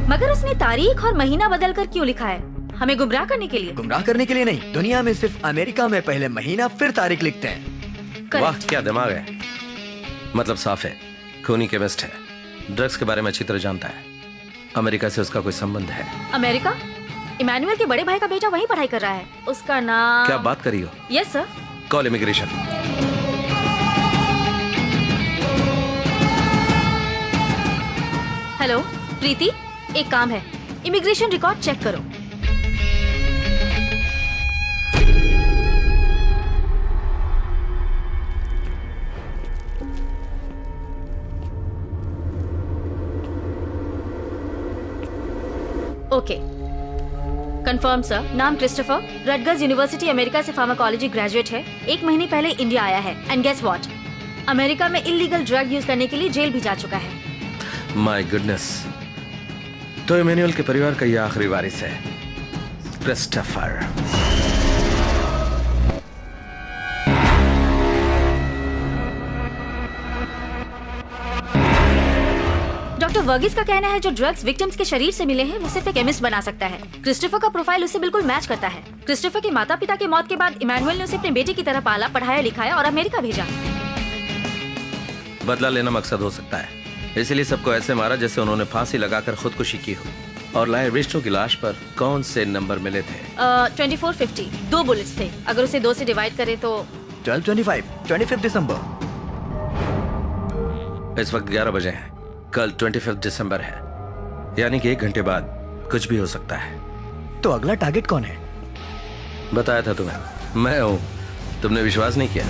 मगर उसने तारीख और महीना बदलकर क्यों लिखा है? हमें गुमराह करने के लिए? गुमराह करने के लिए नहीं, दुनिया में सिर्फ अमेरिका में पहले महीना फिर तारीख लिखते हैं। वाह, क्या दिमाग है। मतलब साफ है, खूनी केमिस्ट है, ड्रग्स के बारे में अच्छी तरह जानता है। अमेरिका से उसका कोई संबंध है? अमेरिका? इमैनुअल के बड़े भाई का बेटा वहीं पढ़ाई कर रहा है। उसका नाम? क्या बात करी हो? Yes sir. Call immigration. Hello Preeti, एक काम है, इमिग्रेशन रिकॉर्ड चेक करो। Okay, confirm sir. नाम क्रिस्टोफर, रटगर्स यूनिवर्सिटी अमेरिका से फार्माकोलॉजी ग्रेजुएट है। 1 महीने पहले इंडिया आया है। एंड गेस व्हाट, अमेरिका में इलीगल ड्रग यूज करने के लिए जेल भी जा चुका है। माय गुडनेस, तो इमैनुअल के परिवार का ये आखिरी वारिस है, क्रिस्टोफर। डॉक्टर वर्गीस का कहना है जो ड्रग्स विक्टिम्स के शरीर से मिले हैं वो सिर्फ एक केमिस्ट बना सकता है। क्रिस्टोफर का प्रोफाइल उससे बिल्कुल मैच करता है। क्रिस्टोफर के माता पिता की मौत के बाद इमैनुअल ने उसे अपने बेटे की तरह पाला, पढ़ाया, लिखाया और अमेरिका भेजा। बदला लेना मकसद हो सकता है, इसलिए सबको ऐसे मारा जैसे उन्होंने फांसी लगाकर खुदकुशी की हो। और लाए विष्णु की लाश पर कौन से नंबर मिले थे? 2450। 2 बुलेट्स थे। अगर उसे 2 से डिवाइड करें तो 1225, 25 दिसंबर। इस वक्त 11 बजे हैं। कल 25 दिसंबर है, यानी कि 1 घंटे बाद कुछ भी हो सकता है। तो अगला टारगेट कौन है? बताया था तुम्हें, मैं हूं। तुमने विश्वास नहीं किया।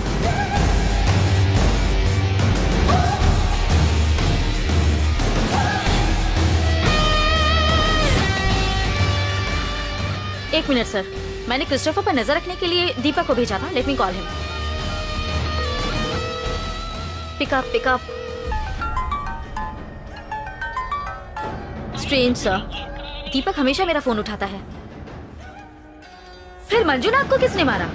एक मिनट सर, मैंने क्रिस्टोफर पर नजर रखने के लिए दीपक को भेजा था। Let me call him. Pick up pick up. Strange sir, Deepak हमेशा मेरा फोन उठाता है। फिर मंजुनाथ को किसने मारा?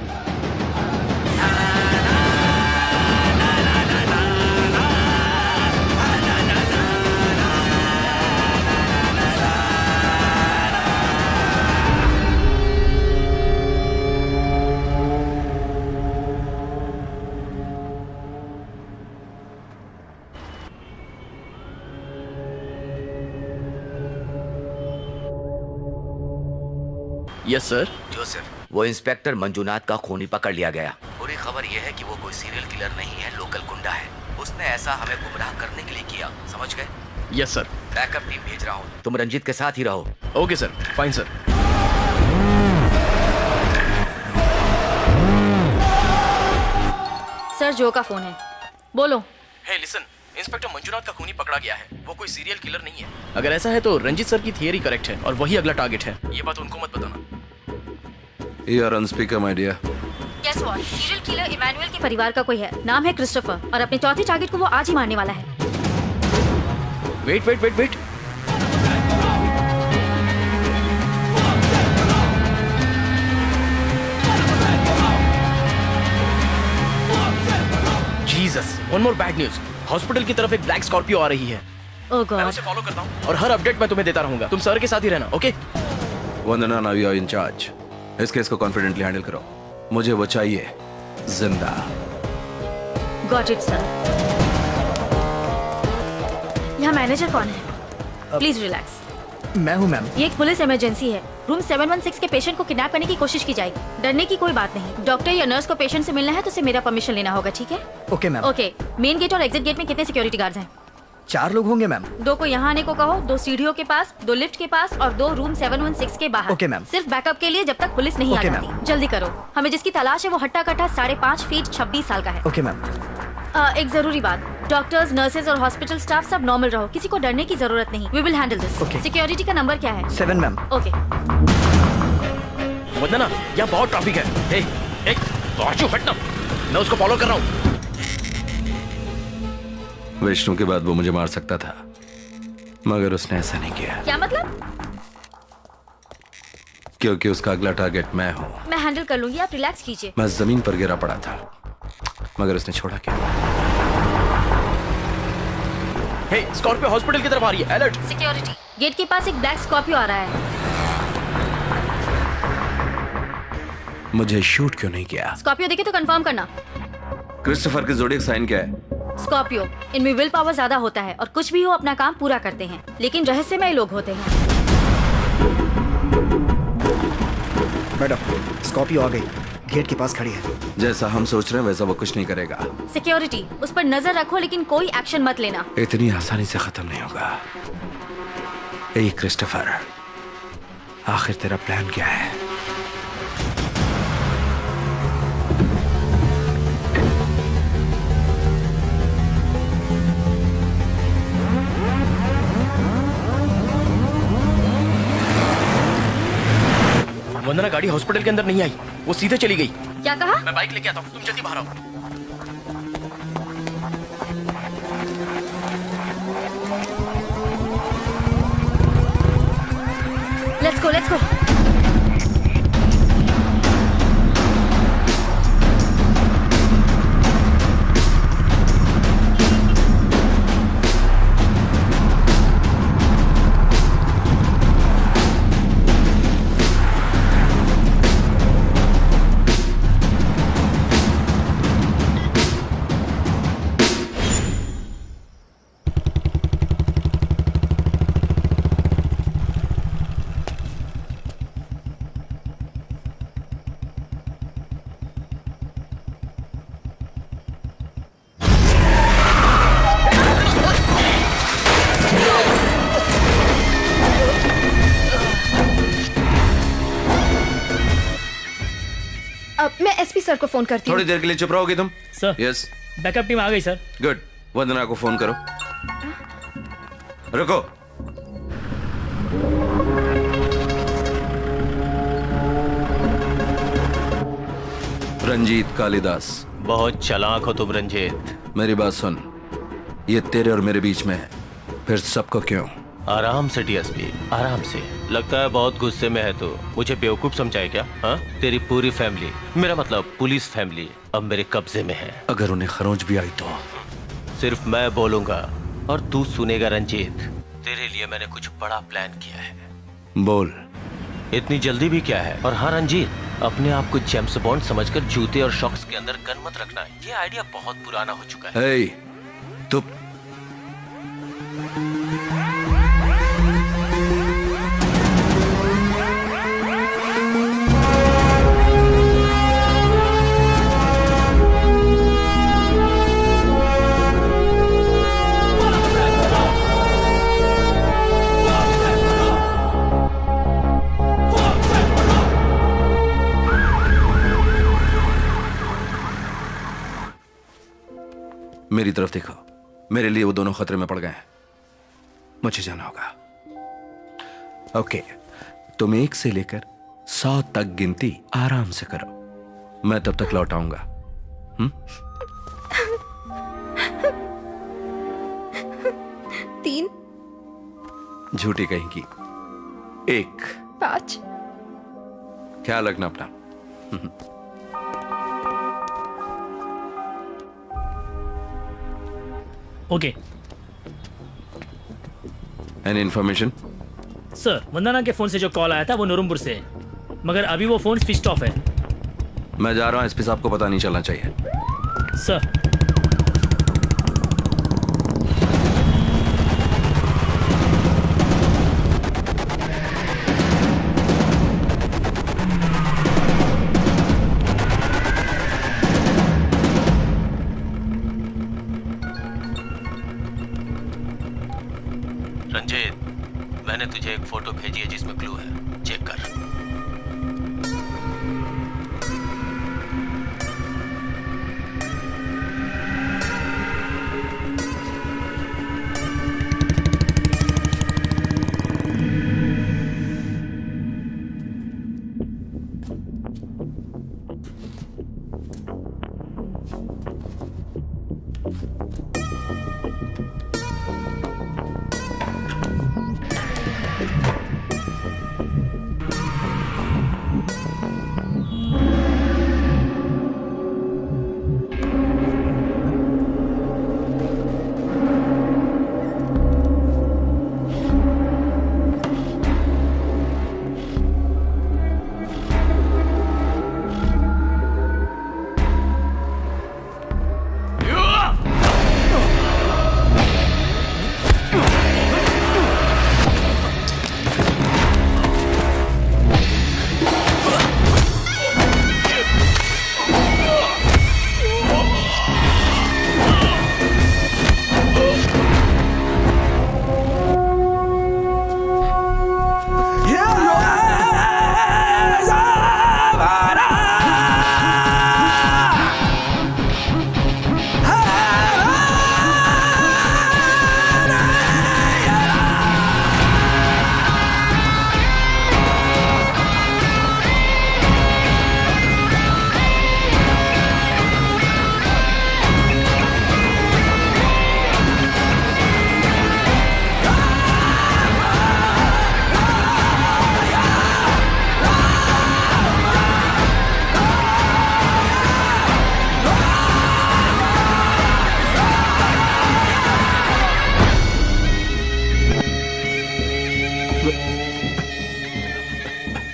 Yes sir. जोसेफ, वो इंस्पेक्टर मंजुनाथ का खूनी पकड़ लिया गया। बुरी खबर यह है कि वो कोई सीरियल किलर नहीं है, लोकल गुंडा है। उसने ऐसा हमें गुमराह करने के लिए किया, समझ गए? Yes sir. बैकअप टीम भेज रहा हूँ, तुम रंजीत के साथ ही रहो। Okay sir, fine sir. Sir, जो का फोन है, बोलो। हे लिसन, इंस्पेक्टर मंजुनाथ का खूनी पकड़ा गया है। वो कोई सीरियल किलर नहीं है। अगर ऐसा है तो रंजीत सर की थियरी करेक्ट है और वही अगला टारगेट है। ये बात उनको मत बताना। You are on speaker, my dear. Guess what? Serial killer Emmanuel के परिवार का कोई है, नाम है क्रिस्टोफर और अपने चौथे टारगेट को वो आज ही मारने वाला है। Wait wait wait wait. Jesus, one more bad news. Hospital की तरफ एक ब्लैक स्कॉर्पियो आ रही है। Oh god. मैं उसे फॉलो करता हूँ और हर अपडेट मैं तुम्हें देता रहूंगा। तुम सर के साथ ही रहना, okay? Vandana, now you are in charge. इस केस को कॉन्फिडेंटली हैंडल करो। मुझे वो चाहिए जिंदा। Got it sir. यहाँ मैनेजर कौन है? Please relax. मैं हूँ मैम। ये एक पुलिस इमरजेंसी है। रूम 716 के पेशेंट को किडनैप करने की कोशिश की जाएगी। डरने की कोई बात नहीं। डॉक्टर या नर्स को पेशेंट से मिलना है तो उसे मेरा परमिशन लेना होगा, ठीक है? Okay ma'am. Okay, main gate और एग्जिट गेट में कितने सिक्योरिटी गार्ड्स हैं? 4 लोग होंगे मैम। 2 को यहाँ आने को कहो, 2 सीढ़ियों के पास, 2 लिफ्ट के पास और 2 रूम 716 के बाहर। Okay ma'am. सिर्फ बैकअप के लिए जब तक पुलिस नहीं आ जाती। जल्दी करो, हमें जिसकी तलाश है वो हट्टा कट्टा 5.5 फीट 26 साल का है। Okay ma'am. एक जरूरी बात, डॉक्टर्स, नर्सेज और हॉस्पिटल स्टाफ सब नॉर्मल रहो, किसी को डरने की जरूरत नहीं। We will handle this. Security का नंबर क्या है? 7 मैम। ओके। वंदना, यहाँ बहुत ट्रैफिक है। हे, राजू हटना, मैं उसको फॉलो कर रहा हूँ। विष्णु के बाद वो मुझे मार सकता था, मगर उसने ऐसा नहीं किया। क्या मतलब? क्योंकि उसका अगला टारगेट मैं हूँ। मैं हैंडल कर लूंगी, आप रिलैक्स कीजिए। मैं जमीन पर गिरा पड़ा था, मगर उसने छोड़ा क्या? हे, स्कॉर्पियो हॉस्पिटल की तरफ आ रही है। अलर्ट। सिक्योरिटी, गेट के पास एक ब्लैक स्कॉर्पियो आ रहा है। मुझे शूट क्यों नहीं किया? स्कॉर्पियो देखे तो कंफर्म करना। क्रिस्टोफर के ज़ोडिएक साइन क्या है? स्कॉर्पियो, इनमें विल पावर ज्यादा होता है और कुछ भी हो अपना काम पूरा करते हैं, लेकिन रहस्यमय लोग होते हैं। मैडम, स्कॉर्पियो आ गई, गेट के पास खड़ी है। जैसा हम सोच रहे हैं वैसा वो कुछ नहीं करेगा। सिक्योरिटी, उस पर नजर रखो लेकिन कोई एक्शन मत लेना। इतनी आसानी से खत्म नहीं होगा। ए क्रिस्टोफर, आखिर तेरा प्लान क्या है? वंदना, गाड़ी हॉस्पिटल के अंदर नहीं आई, वो सीधे चली गई। क्या कहा? मैं बाइक लेके आता हूँ, तुम जल्दी बाहर आओ। Let's go, let's go. मैं एसपी सर को फोन करती हूँ। थोड़ी देर के लिए चुप रहोगे तुम? सर। यस। बैकअप टीम आ गई सर। गुड। वंदना को फोन करो। रुको। रंजीत कालिदास। बहुत चालाक हो तुम रंजीत। मेरी बात सुन, ये तेरे और मेरे बीच में है, फिर सबको क्यों? आराम से डीएसपी, आराम से। लगता है बहुत गुस्से में है तो मुझे बेवकूफ समझाए क्या? हाँ, तेरी पूरी फैमिली, मेरा मतलब पुलिस फैमिली अब मेरे कब्जे में है। अगर उन्हें खरोंच भी आई तो? सिर्फ मैं बोलूंगा और तू सुनेगा रंजीत। तेरे लिए मैंने कुछ बड़ा प्लान किया है। बोल। इतनी जल्दी भी क्या है? और हाँ रंजीत, अपने आप को जेम्स बॉन्ड समझकर जूते और शॉक्स के अंदर गन मत रखना। ये आइडिया बहुत पुराना हो चुका है। हे, तू मेरी तरफ देखो, मेरे लिए वो दोनों खतरे में पड़ गए हैं, मुझे जाना होगा। ओके, तुम 1 से लेकर 100 तक गिनती आराम से करो, मैं तब तक लौट आऊंगा। 3, झूठी कहेंगी। 1, 5। ख्याल रखना अपना। ओके। Any information? सर, वंदना के फोन से जो कॉल आया था वो नूरमपुर से है, मगर अभी वो फोन स्विच ऑफ है। मैं जा रहा हूं, एसपी साहब को पता नहीं चलना चाहिए। सर। रंजीत, मैंने तुझे एक फोटो भेजी है जिसमें क्लू है, चेक कर।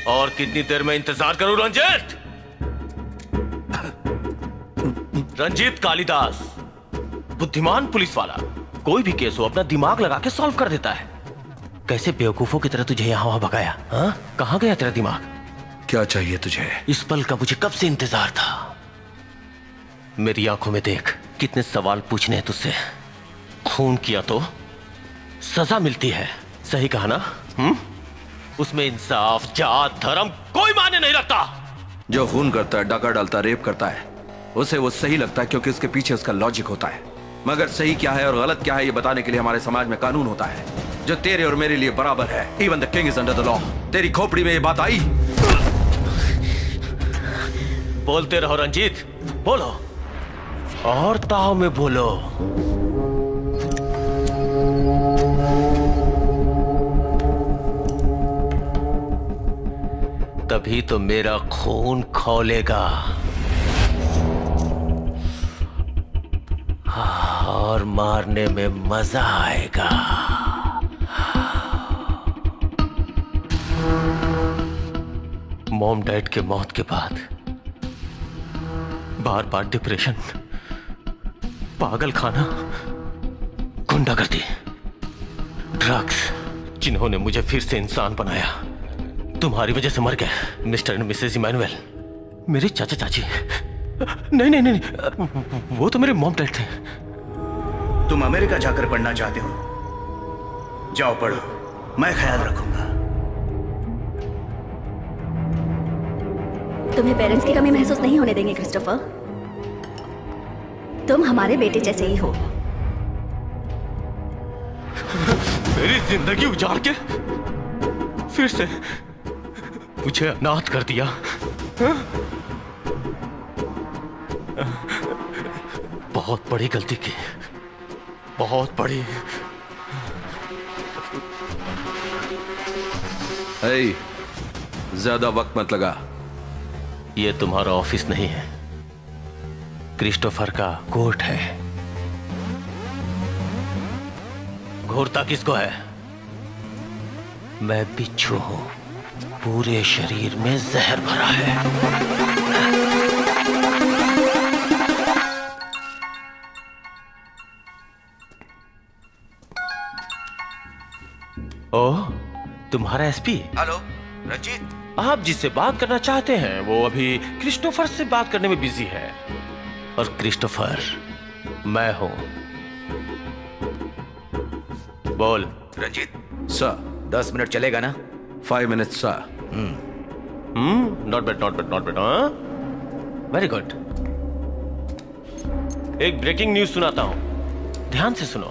और कितनी देर में इंतजार करूं रंजीत? रंजीत कालिदास, बुद्धिमान पुलिस वाला, कोई भी केस हो अपना दिमाग लगा के सॉल्व कर देता है। कैसे बेवकूफों की तरह तुझे यहाँ वहां भगाया? हाँ, कहाँ गया तेरा दिमाग? क्या चाहिए तुझे? इस पल का मुझे कब से इंतजार था। मेरी आंखों में देख, कितने सवाल पूछने हैं तुझसे। खून किया तो सजा मिलती है, सही कहा ना? उसमें इंसाफ, जात, धर्म कोई मायने नहीं रखता। जो खून करता है, डाका डालता है, रेप करता है, उसे वो सही लगता है क्योंकि उसके पीछे उसका लॉजिक होता है। मगर सही क्या है और गलत क्या है ये बताने के लिए हमारे समाज में कानून होता है जो तेरे और मेरे लिए बराबर है। Even the king is under the law. तेरी खोपड़ी में ये बात आई? बोलते रहो रंजीत, बोलो और ताव में बोलो। तभी तो मेरा खून खौलेगा और मारने में मजा आएगा। मॉम डैड के मौत के बाद बार बार डिप्रेशन, पागल खाना, गुंडागर्दी, ड्रग्स, जिन्होंने मुझे फिर से इंसान बनाया, तुम्हारी वजह से मर गए मिस्टर एंड मिसेस इमैनुअल, मेरे चाचा चाची। नहीं नहीं नहीं, वो तो मेरे मॉम डैड थे। तुम अमेरिका जाकर पढ़ना चाहते हो? जाओ पढ़ो, मैं ख्याल रखूंगा। तुम्हें पेरेंट्स की कमी महसूस नहीं होने देंगे क्रिस्टोफर। तुम हमारे बेटे जैसे ही हो। मेरी जिंदगी उजाड़ के फिर से मुझे अनाथ कर दिया। बहुत बड़ी गलती की, बहुत बड़ी। ज्यादा वक्त मत लगा। ये तुम्हारा ऑफिस नहीं है, क्रिस्टोफर का कोर्ट है। घूरता किसको है? मैं बिच्छू हूं, पूरे शरीर में जहर भरा है। ओह, तुम्हारा एसपी। हेलो रंजीत, आप जिससे बात करना चाहते हैं वो अभी क्रिस्टोफर से बात करने में बिजी है। और क्रिस्टोफर मैं हूं। बोल। रंजीत सर 10 मिनट चलेगा ना? 5 minutes sir. Not bad not bad not bad. Very good. एक ब्रेकिंग न्यूज सुनाता हूं, ध्यान से सुनो।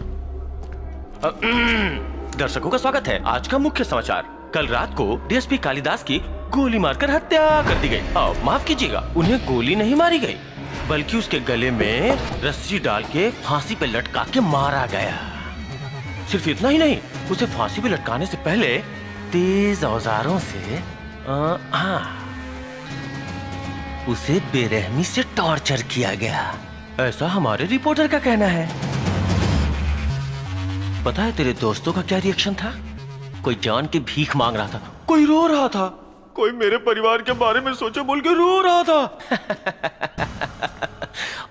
दर्शकों का स्वागत है। आज का मुख्य समाचार, कल रात को डीएसपी कालिदास की गोली मारकर हत्या कर दी गई। माफ कीजिएगा, उन्हें गोली नहीं मारी गई, बल्कि उसके गले में रस्सी डाल के फांसी पे लटका के मारा गया। सिर्फ इतना ही नहीं, उसे फांसी पे लटकाने से पहले तेज औजारों से उसे बेरहमी से टॉर्चर किया गया, ऐसा हमारे रिपोर्टर का कहना है। पता है तेरे दोस्तों का क्या रिएक्शन था? कोई जान के भीख मांग रहा था, कोई रो रहा था, कोई मेरे परिवार के बारे में सोचे बोल के रो रहा था।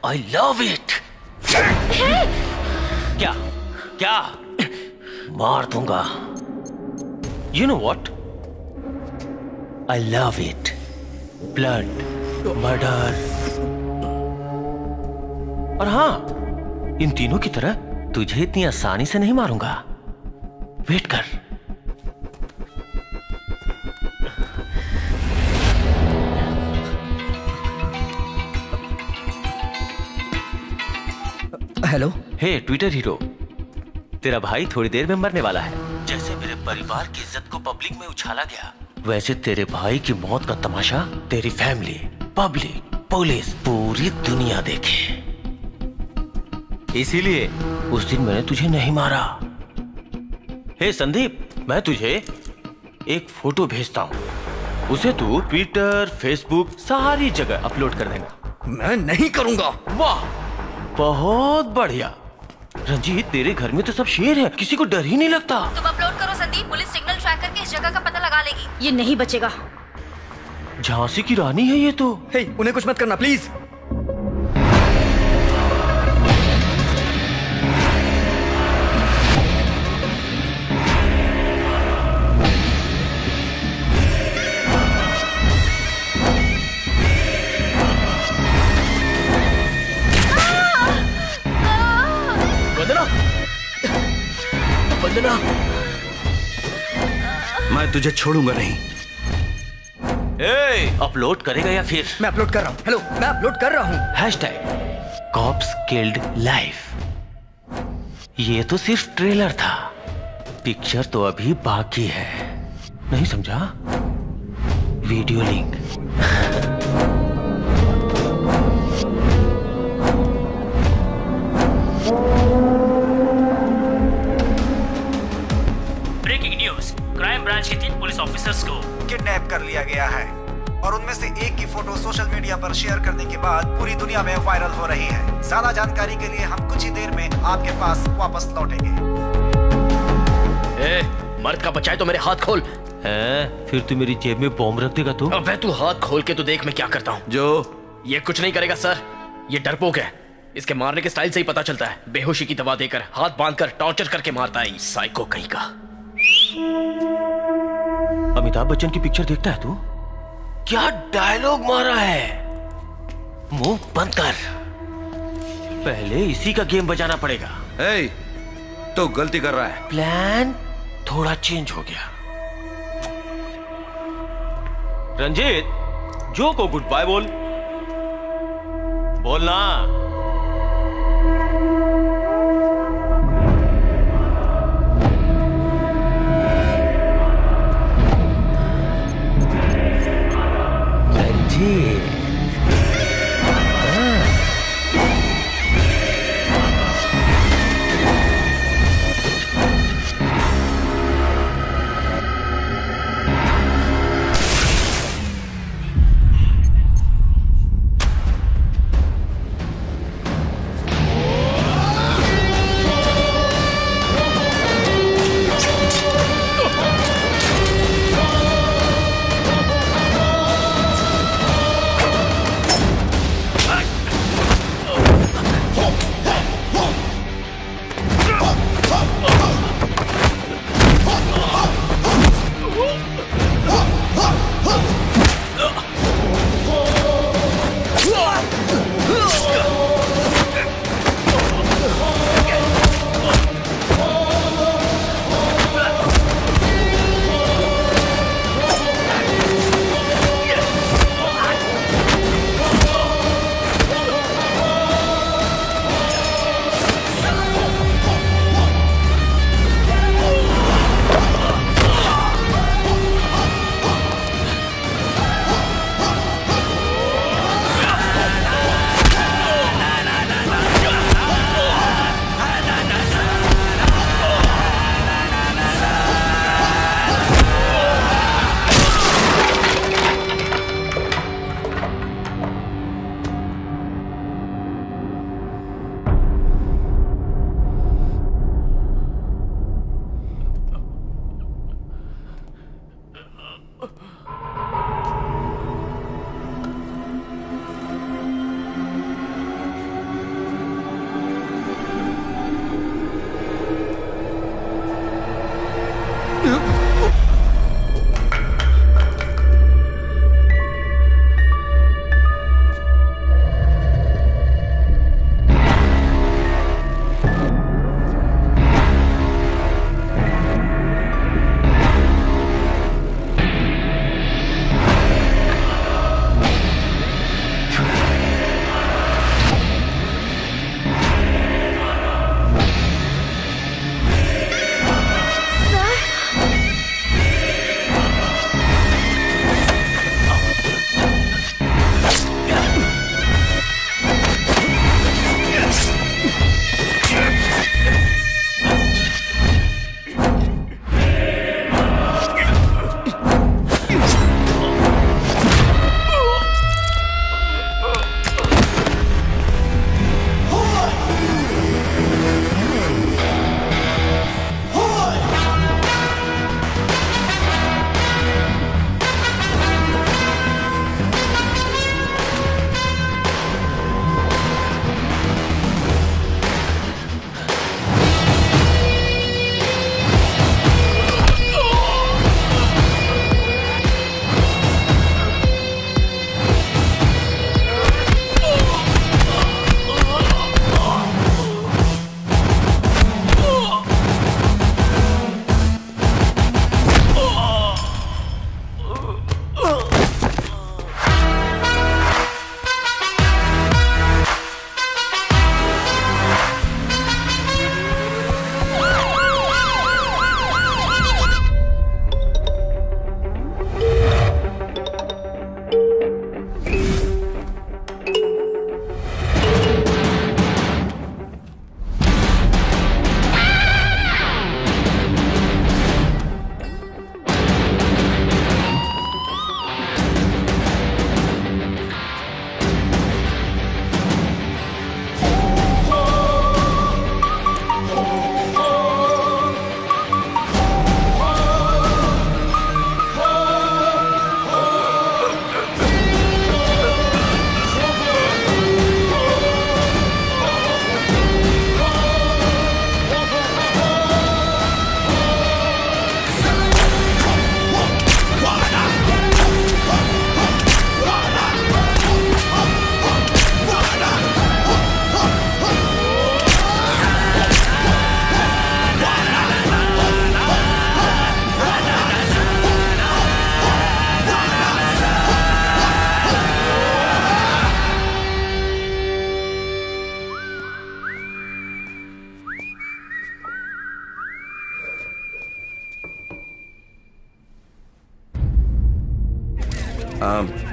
I love it. क्या क्या मार दूंगा। You know what, I love it. Blood, murder. और हाँ, इन तीनों की तरह तुझे इतनी आसानी से नहीं मारूंगा। वेट कर। हेलो। हे ट्विटर हीरो, तेरा भाई थोड़ी देर में मरने वाला है। जैसे मेरे परिवार की इज्जत को पब्लिक में उछाला गया, वैसे तेरे भाई की मौत का तमाशा तेरी फैमिली, पब्लिक, पुलिस, पूरी दुनिया देखे। इसीलिए उस दिन मैंने तुझे नहीं मारा। हे संदीप, मैं तुझे एक फोटो भेजता हूँ, उसे तू ट्विटर, फेसबुक, सारी जगह अपलोड कर देना। मैं नहीं करूंगा। वाह, बहुत बढ़िया। रंजीत, तेरे घर में तो सब शेर है, किसी को डर ही नहीं लगता। तुम अपलोड करो संदीप, पुलिस सिग्नल ट्रैक करके इस जगह का पता लगा लेगी। ये नहीं बचेगा। झांसी की रानी है ये तो। हे, उन्हें कुछ मत करना प्लीज। वंदना, मैं तुझे छोड़ूंगा नहीं। अपलोड करेगा या फिर? मैं अपलोड कर रहा हूँ। हेलो, मैं अपलोड कर रहा हूँ। Hashtag cops killed life. ये तो सिर्फ ट्रेलर था, पिक्चर तो अभी बाकी है। नहीं समझा? Video link. Breaking news, crime branch के 3 पुलिस ऑफिसर्स को किडनैप कर लिया गया है और उनमें से एक की फोटो सोशल मीडिया पर शेयर करने के बाद पूरी दुनिया में वायरल हो रही है। ज्यादा जानकारी के लिए हम कुछ ही देर में आपके पास वापस लौटेंगे। मर्द का बचाए तो मेरे हाथ खोल। फिर तू मेरी जेब में बॉम्ब रख देगा तू? अबे तू हाथ खोल के तो देख मैं क्या करता हूँ। जो ये कुछ नहीं करेगा सर, ये डरपोक है। इसके मारने के स्टाइल से ही पता चलता है। बेहोशी की दवा देकर, हाथ बांधकर, टॉर्चर करके मारता है। साइको कहीं का। अमिताभ बच्चन की पिक्चर देखता है तू? क्या डायलॉग मारा है। मुंह बंद कर, पहले इसी का गेम बजाना पड़ेगा। तो गलती कर रहा है। प्लान थोड़ा चेंज हो गया। रंजीत, जो को गुड बाय बोल। बोलना। रंजीत,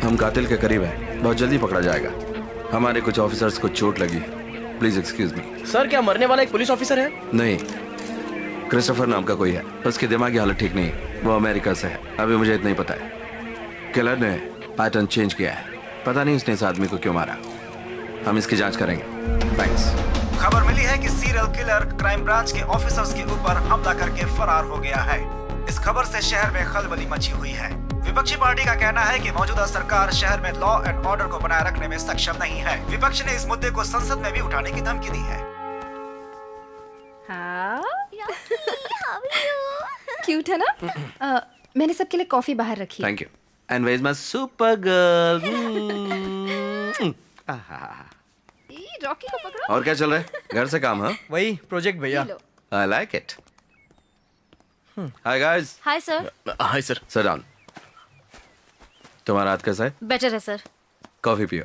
हम कातिल के करीब हैं, बहुत जल्दी पकड़ा जाएगा। हमारे कुछ ऑफिसर्स को चोट लगी है, प्लीज एक्सक्यूज मी। सर क्या मरने वाला एक पुलिस ऑफिसर है? नहीं, क्रिस्टोफर नाम का कोई है, उसकी दिमागी हालत ठीक नहीं, वो अमेरिका से है। अभी मुझे इतना ही पता है। किलर ने पैटर्न चेंज किया है, पता नहीं उसने इस आदमी को क्यों मारा। हम इसकी जांच करेंगे। थैंक्स। खबर मिली है कि सीरियल किलर क्राइम ब्रांच के ऑफिसर्स के ऊपर हमला करके फरार हो गया है। इस खबर से शहर में खलबली मची हुई है। विपक्षी पार्टी का कहना है कि मौजूदा सरकार शहर में लॉ एंड ऑर्डर को बनाए रखने में सक्षम नहीं है। विपक्ष ने इस मुद्दे को संसद में भी उठाने की धमकी दी है। हाँ? क्यूट है ना? मैंने सबके लिए कॉफी बाहर रखी। Thank you. And where is my super girl? Rocky को पकड़ो। और क्या चल रहा है? घर से काम? हाँ, वही प्रोजेक्ट भैया। I like it. Hi guys. Hi sir. Hi sir. Sit down. तुम्हारा हाथ कैसा है? बेटर है सर। कॉफी पियो।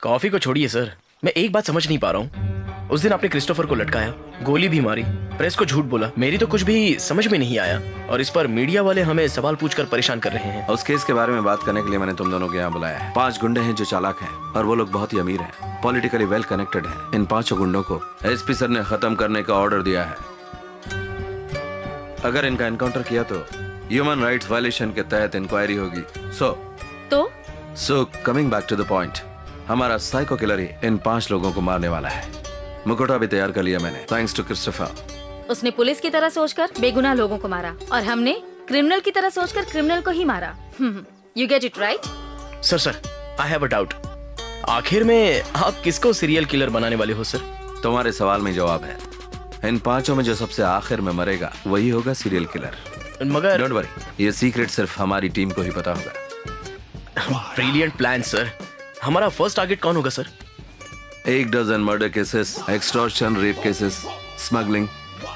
कॉफी को छोड़िए सर, मैं एक बात समझ नहीं पा रहा हूँ। उस दिन आपने क्रिस्टोफर को लटकाया, गोली भी मारी, प्रेस को झूठ बोला, मेरी तो कुछ भी समझ में नहीं आया। और इस पर मीडिया वाले हमें सवाल पूछकर परेशान कर रहे हैं। उस केस के बारे में बात करने के लिए मैंने तुम दोनों को यहाँ बुलाया है। 5 गुंडे हैं जो चालाक हैं और वो लोग बहुत ही अमीर हैं, पॉलिटिकली वेल कनेक्टेड हैं। इन 5 गुंडों को एसपी सर ने खत्म करने का ऑर्डर दिया है। अगर इनका एनकाउंटर किया तो ह्यूमन राइट्स वायलेशन के तहत इंक्वायरी होगी। So coming back to the point, हमारा साइको किलर ही इन 5 लोगों को मारने वाला है। मुखौटा भी तैयार कर लिया मैंने, थैंक्स टू क्रिस्टोफर। उसने पुलिस की तरह सोचकर बेगुनाह लोगों को मारा और हमने क्रिमिनल की तरह सोचकर क्रिमिनल को ही मारा। You get it right? Sir I have a doubt. आखिर में आप किसको सीरियल किलर बनाने वाले हो सर? तुम्हारे सवाल में जवाब है। इन 5 में जो सबसे आखिर में मरेगा वही होगा सीरियल किलर। मगर डोंट वरी, ये सीक्रेट सिर्फ हमारी टीम को ही पता होगा। Brilliant plan sir. हमारा फर्स्ट टारगेट कौन होगा sir? 1 dozen murder cases, extortion, rape cases, smuggling,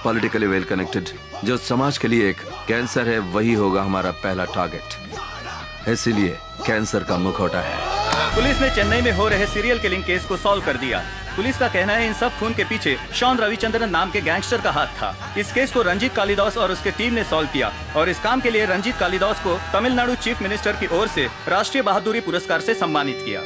politically well connected, जो समाज के लिए एक कैंसर है, वही होगा हमारा पहला टारगेट। इसीलिए कैंसर का मुखौटा है। पुलिस ने चेन्नई में हो रहे सीरियल किलिंग केस को सॉल्व कर दिया। पुलिस का कहना है इन सब खून के पीछे शॉन रविचंद्रन नाम के गैंगस्टर का हाथ था। इस केस को रंजीत कालिदास और उसके टीम ने सॉल्व किया और इस काम के लिए रंजीत कालिदास को तमिलनाडु चीफ मिनिस्टर की ओर से राष्ट्रीय बहादुरी पुरस्कार से सम्मानित किया।